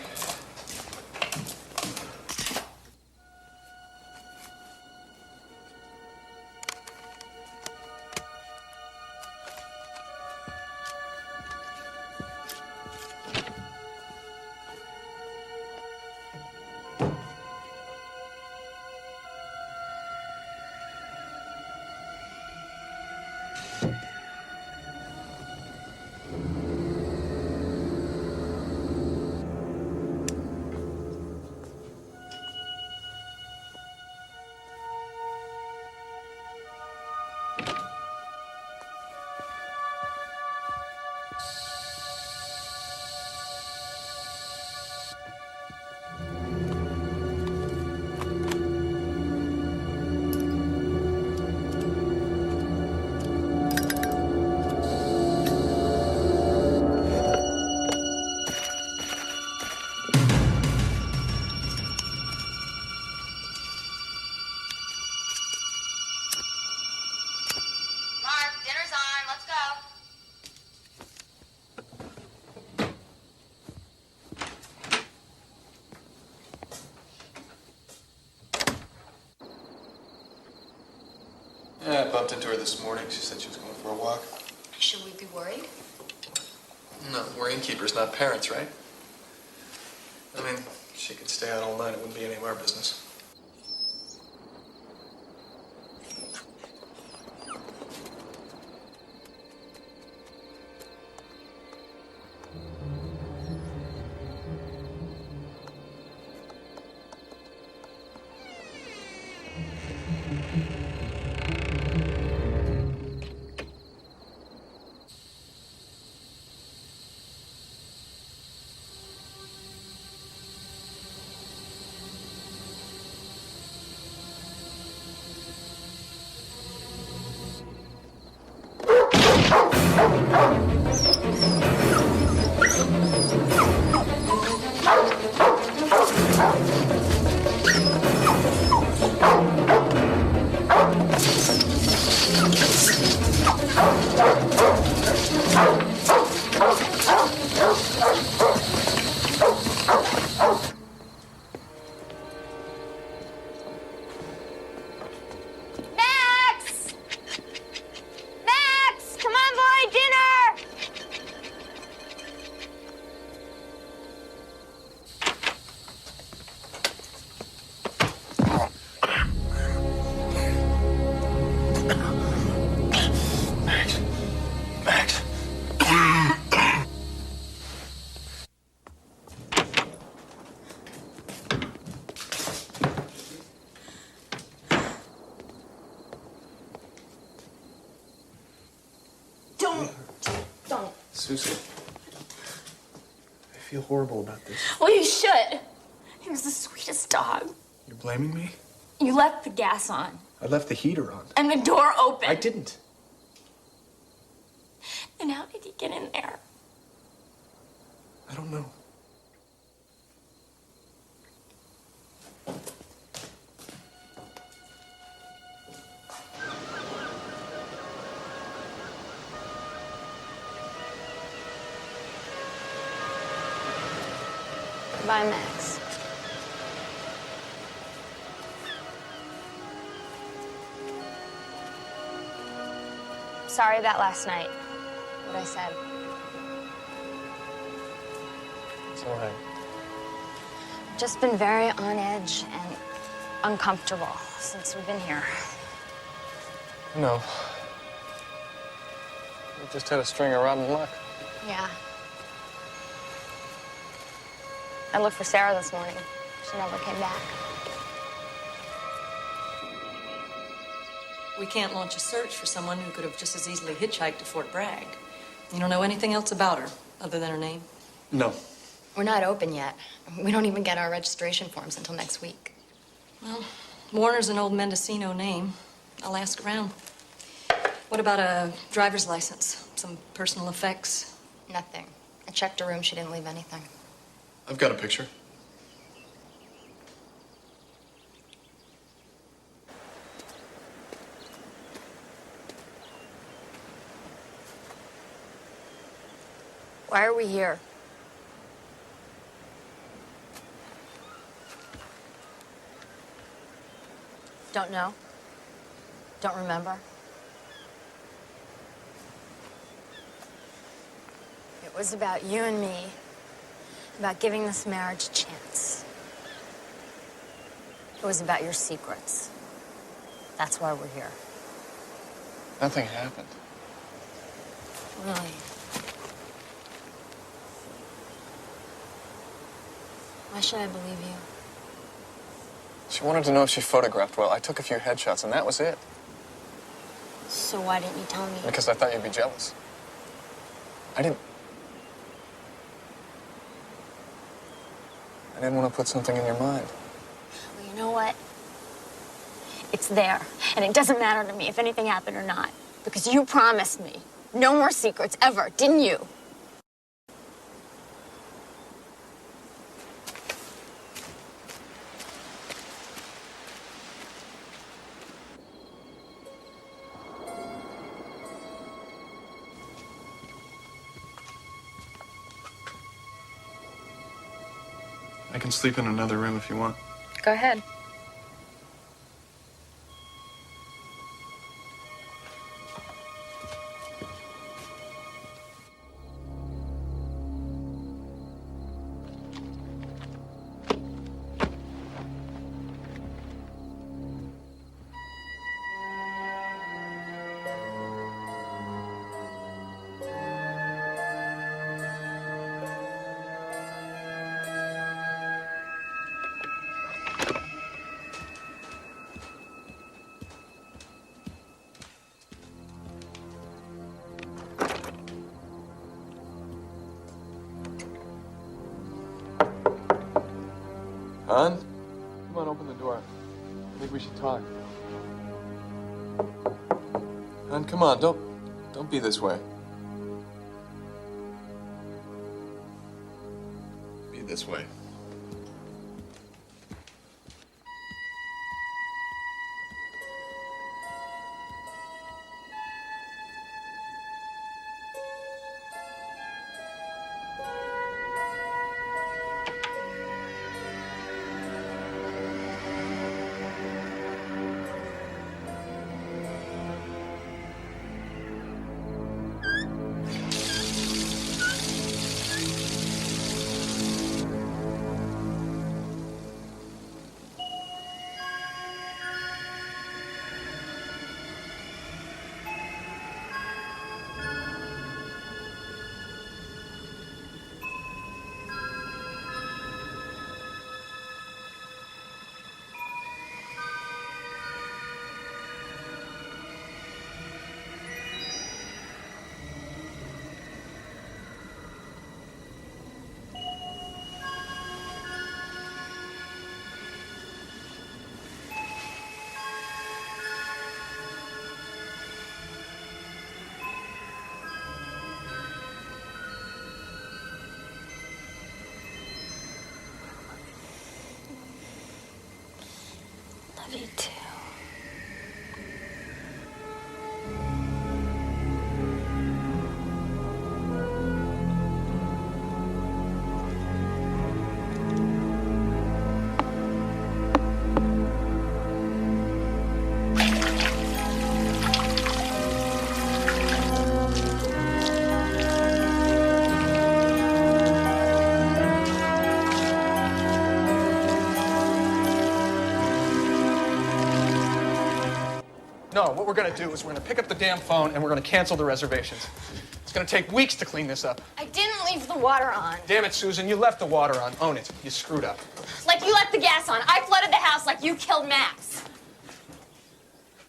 Speaker 7: Mark, dinner's on. Let's go.
Speaker 10: Yeah, I bumped into her this morning. She said she was going for a walk.
Speaker 7: Should we be worried?
Speaker 10: No, we're innkeepers, not parents, right? I mean, she could stay out all night. It wouldn't be any of our business. Susie, I feel horrible about this.
Speaker 9: Well, you should. He was the sweetest dog.
Speaker 10: You're blaming me?
Speaker 9: You left the gas on.
Speaker 10: I left the heater on.
Speaker 9: And the door open.
Speaker 10: I didn't.
Speaker 9: And how did he get in there?
Speaker 10: I don't know.
Speaker 2: Bye, Max. Sorry about last night. What I said.
Speaker 10: It's all right.
Speaker 2: Just been very on edge and uncomfortable since we've been here.
Speaker 10: No. We just had a string of rotten luck.
Speaker 2: Yeah. I looked for Sarah this morning. She never came back.
Speaker 14: We can't launch a search for someone who could have just as easily hitchhiked to Fort Bragg. You don't know anything else about her, other than her name?
Speaker 10: No.
Speaker 7: We're not open yet. We don't even get our registration forms until next week.
Speaker 14: Well, Warner's an old Mendocino name. I'll ask around. What about a driver's license? Some personal effects?
Speaker 7: Nothing. I checked her room. She didn't leave anything.
Speaker 10: I've got a picture.
Speaker 2: Why are we here? Don't know? Don't remember? It was about you and me, about giving this marriage a chance. It was about your secrets. That's why we're here.
Speaker 10: Nothing happened.
Speaker 2: Really? Why should I believe you?
Speaker 10: She wanted to know if she photographed well. I took a few headshots, and that was it.
Speaker 2: So why didn't you tell me?
Speaker 10: Because I thought you'd be jealous. I didn't want to put something in your mind.
Speaker 2: Well, you know what? It's there, and it doesn't matter to me if anything happened or not, because you promised me no more secrets ever, didn't you?
Speaker 10: I can sleep in another room if you want.
Speaker 2: Go ahead.
Speaker 10: Hon? Come on, open the door. I think we should talk. Hon, come on, don't be this way. Be this way. No, what we're gonna do is we're gonna pick up the damn phone and we're gonna cancel the reservations. It's gonna take weeks to clean this up.
Speaker 9: I didn't leave the water on.
Speaker 10: Damn it, Susan, you left the water on. Own it. You screwed up.
Speaker 9: Like you left the gas on. I flooded the house like you killed Max.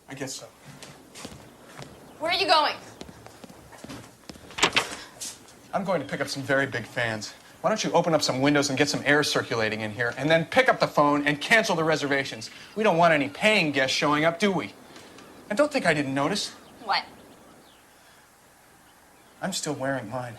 Speaker 10: I guess so.
Speaker 9: Where are you going?
Speaker 10: I'm going to pick up some very big fans. Why don't you open up some windows and get some air circulating in here, and then pick up the phone and cancel the reservations. We don't want any paying guests showing up, do we? And don't think I didn't notice.
Speaker 9: What?
Speaker 10: I'm still wearing mine.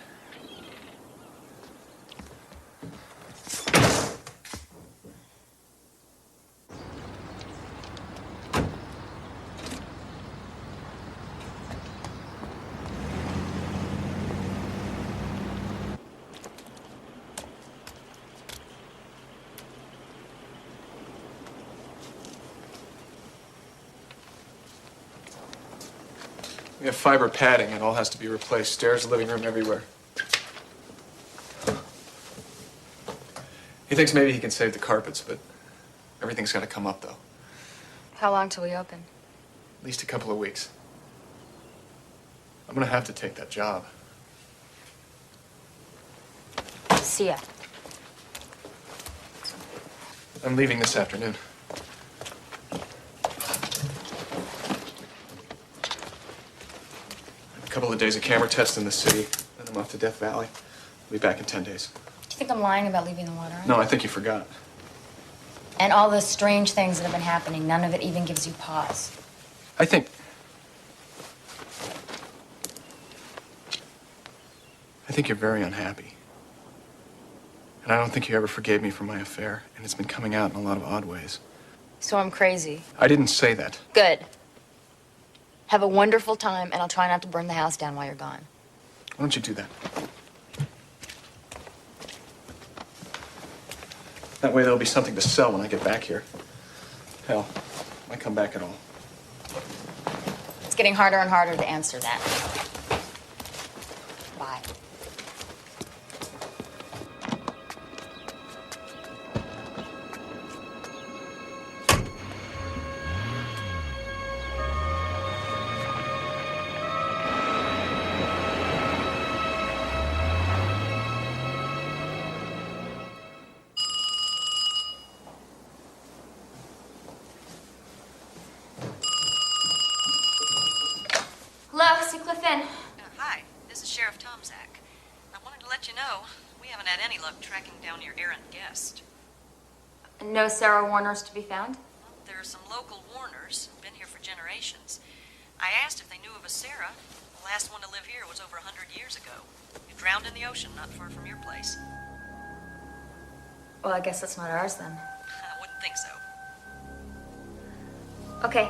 Speaker 10: We have fiber padding. It all has to be replaced. Stairs, living room, everywhere. He thinks maybe he can save the carpets, but everything's got to come up, though.
Speaker 7: How long till we open?
Speaker 10: At least a couple of weeks. I'm going to have to take that job.
Speaker 7: See ya.
Speaker 10: I'm leaving this afternoon. A couple of days of camera tests in the city, then I'm off to Death Valley. I'll be back in 10 days.
Speaker 7: Do you think I'm lying about leaving the water on?
Speaker 10: No, I think you forgot.
Speaker 7: And all the strange things that have been happening, none of it even gives you pause.
Speaker 10: I think you're very unhappy. And I don't think you ever forgave me for my affair, and it's been coming out in a lot of odd ways.
Speaker 7: So I'm crazy.
Speaker 10: I didn't say that.
Speaker 7: Good. Have a wonderful time, and I'll try not to burn the house down while you're gone.
Speaker 10: Why don't you do that? That way there'll be something to sell when I get back here. Hell, I come back at all.
Speaker 7: It's getting harder and harder to answer that. Bye.
Speaker 9: Hello, Seacliff Inn.
Speaker 14: Hi, this is Sheriff Tomzak. I wanted to let you know we haven't had any luck tracking down your errant guest.
Speaker 9: No Sarah Warners to be found?
Speaker 14: Well, there are some local Warners who've been here for generations. I asked if they knew of a Sarah. The last one to live here was over 100 years ago. You drowned in the ocean not far from your place.
Speaker 7: Well, I guess that's not ours then.
Speaker 14: I wouldn't think so.
Speaker 7: Okay.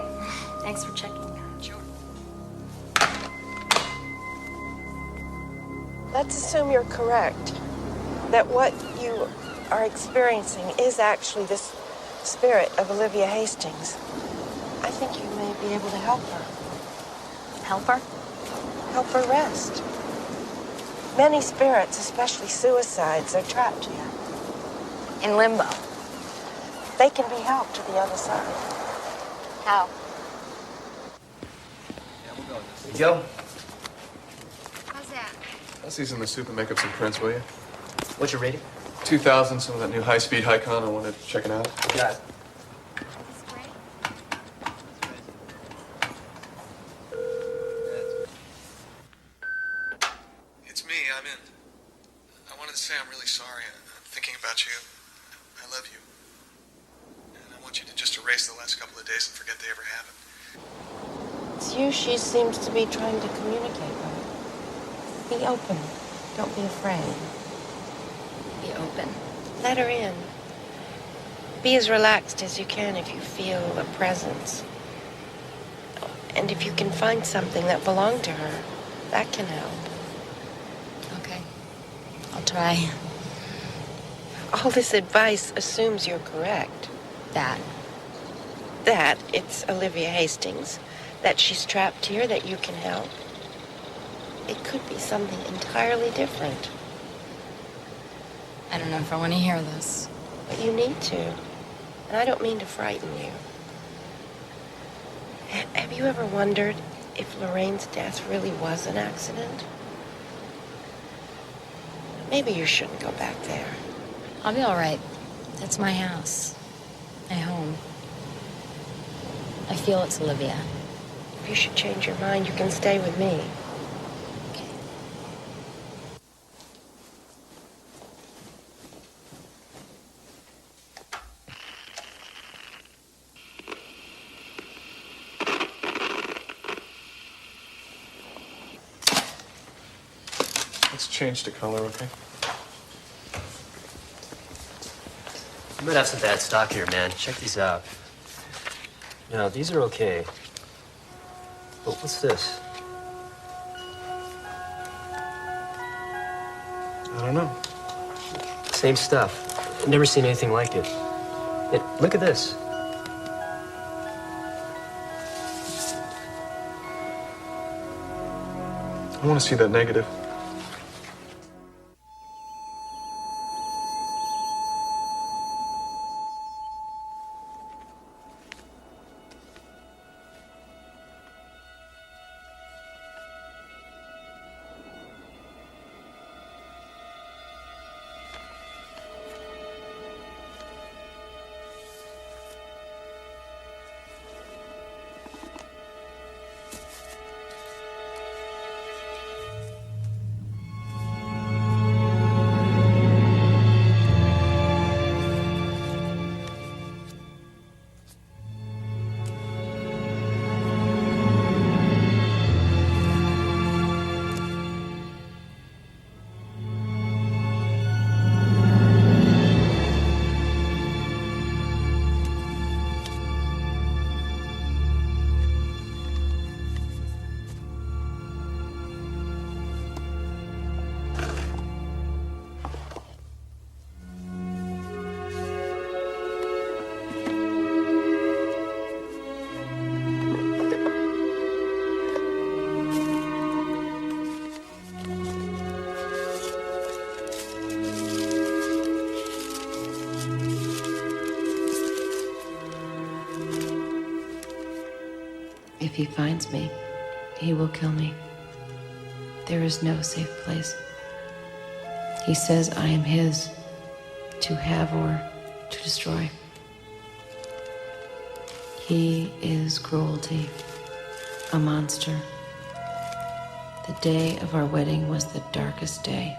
Speaker 7: Thanks for checking.
Speaker 14: Sure.
Speaker 11: Let's assume you're correct, that what you are experiencing is actually this spirit of Olivia Hastings. I think you may be able to help her.
Speaker 7: Help her?
Speaker 11: Help her rest. Many spirits, especially suicides, are trapped here.
Speaker 7: In limbo.
Speaker 11: They can be helped to the other side.
Speaker 7: How?
Speaker 10: Hey, Gil,
Speaker 9: How's that?
Speaker 10: I'll see some of the soup and make up some prints, will you?
Speaker 15: What's your rating?
Speaker 10: 2,000, some of that new high-speed Hicon. I wanted to check it out.
Speaker 15: Got it.
Speaker 10: It's me. I'm in. I wanted to say I'm really sorry. I'm thinking about you. I love you. And I want you to just erase the last couple of days and forget they ever happened.
Speaker 11: It's you she seems to be trying to communicate with. Be open. Don't be afraid.
Speaker 7: Be open.
Speaker 11: Let her in. Be as relaxed as you can if you feel a presence. And if you can find something that belonged to her, that can help.
Speaker 7: Okay. I'll try.
Speaker 11: All this advice assumes you're correct.
Speaker 7: That.
Speaker 11: That it's Olivia Hastings. That she's trapped here, that you can help. It could be something entirely different.
Speaker 7: I don't know if I want to hear this.
Speaker 11: But you need to. And I don't mean to frighten you. Have you ever wondered if Lorraine's death really was an accident? Maybe you shouldn't go back there.
Speaker 7: I'll be all right. That's my house. My home. I feel it's Olivia.
Speaker 11: If you should change your mind, you can stay with me.
Speaker 10: Let's change the color, okay?
Speaker 15: You might have some bad stock here, man. Check these out. Now, these are okay. But what's this?
Speaker 10: I don't know.
Speaker 15: Same stuff. I've never seen anything like it. Look at this.
Speaker 10: I want to see that negative.
Speaker 11: If he finds me, he will kill me. There is no safe place. He says I am his, to have or to destroy. He is cruelty, a monster. The day of our wedding was the darkest day.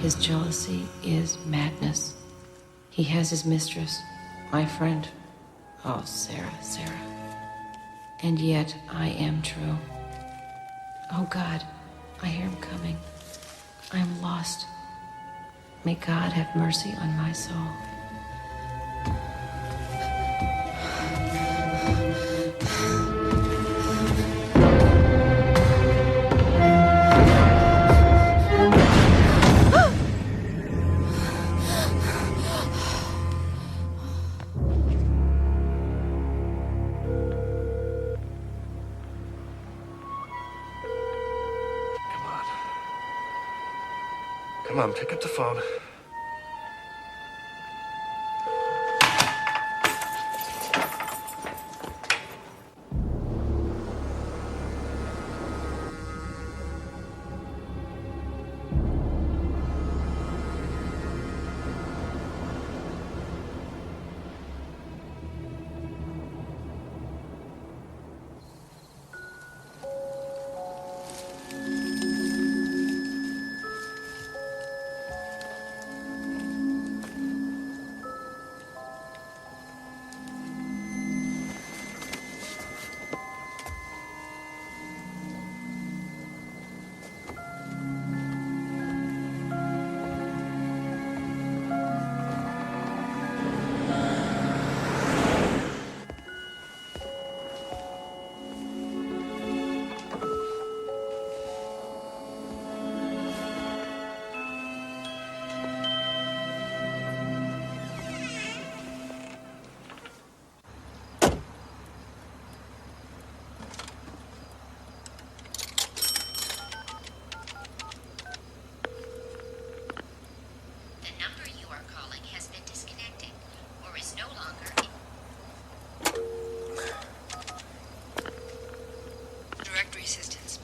Speaker 11: His jealousy is madness. He has his mistress, my friend. Oh, Sarah, Sarah. And yet I am true. Oh, God, I hear him coming. I am lost. May God have mercy on my soul.
Speaker 10: Come on, pick up the phone.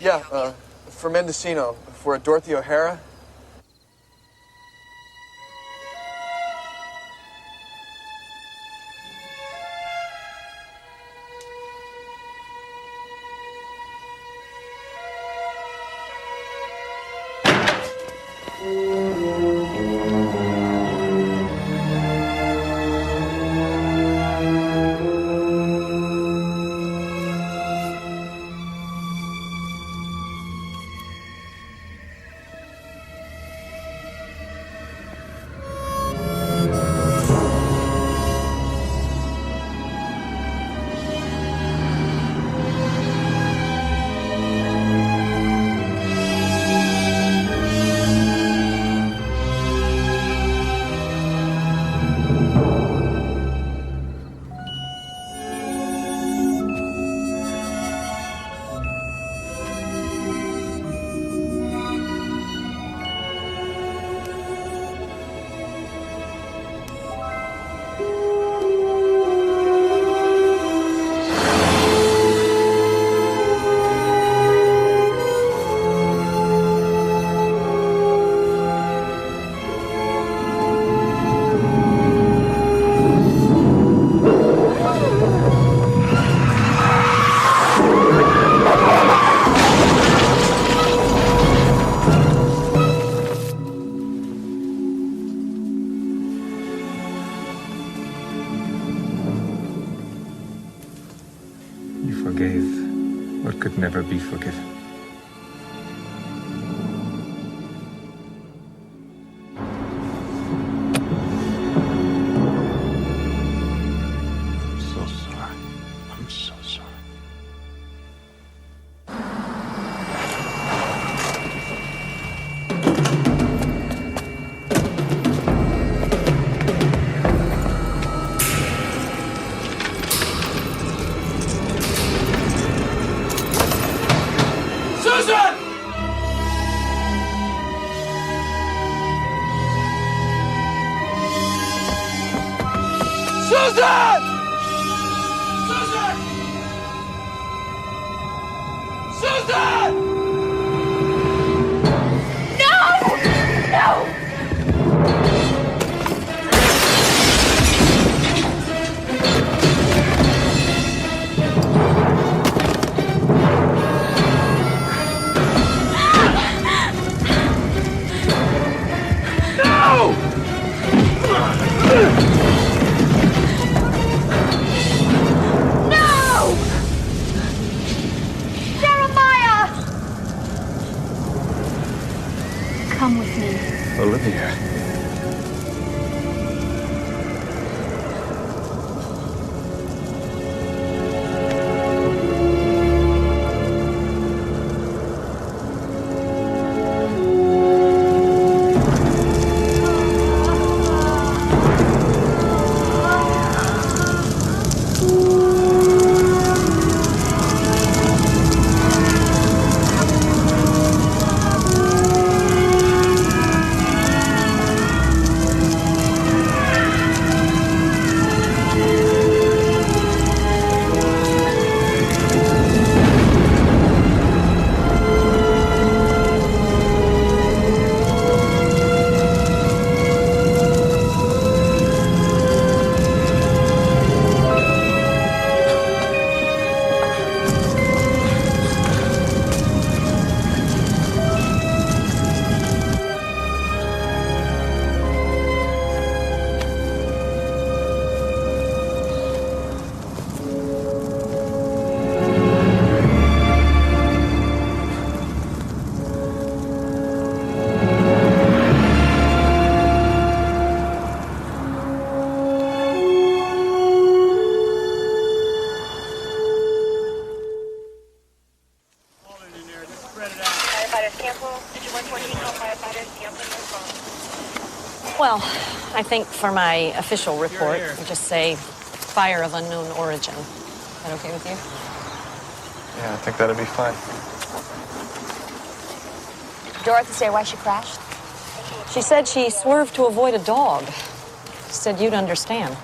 Speaker 10: Yeah, for Mendocino, for Dorothy O'Hara.
Speaker 16: Forgave what could never be forgiven. I'm so sorry. I'm so sorry.
Speaker 17: Susan! Susan! Susan! No! No!
Speaker 9: Come with me.
Speaker 16: Olivia.
Speaker 14: Well, I think for my official report, we just say fire of unknown origin. Is that okay with you?
Speaker 10: Yeah, I think that'd be fine.
Speaker 7: Dorothy say why she crashed?
Speaker 14: She said she swerved to avoid a dog. She said you'd understand.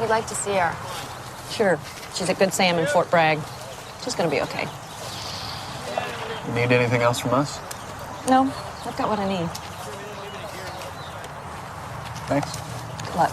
Speaker 7: We'd like to see her.
Speaker 14: Sure. She's at Good Sam in Fort Bragg. She's gonna be okay.
Speaker 10: You need anything else from us?
Speaker 3: No, I've got what I need.
Speaker 10: Thanks.
Speaker 3: Good luck.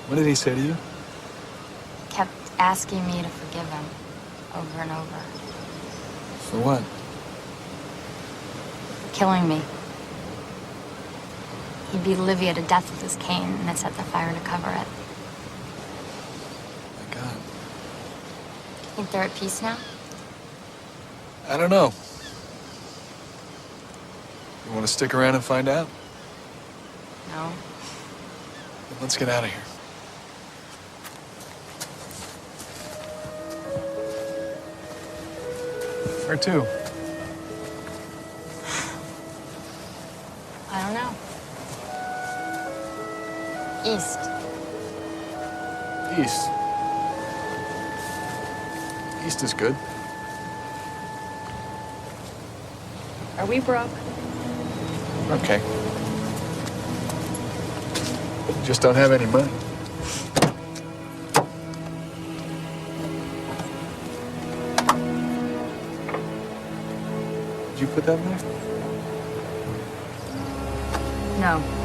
Speaker 10: What did he say to you?
Speaker 7: Kept asking me to forgive him over and over.
Speaker 10: For what?
Speaker 7: Killing me. He beat Olivia to death with his cane and then set the fire to cover it.
Speaker 10: My God.
Speaker 7: Think they're at peace now?
Speaker 10: I don't know. You want to stick around and find out?
Speaker 7: No.
Speaker 10: Then let's get out of here. Where to?
Speaker 7: I don't know. East.
Speaker 10: East. East is good.
Speaker 3: Are we broke?
Speaker 10: Okay. Just don't have any money. Did you put that in there?
Speaker 7: No.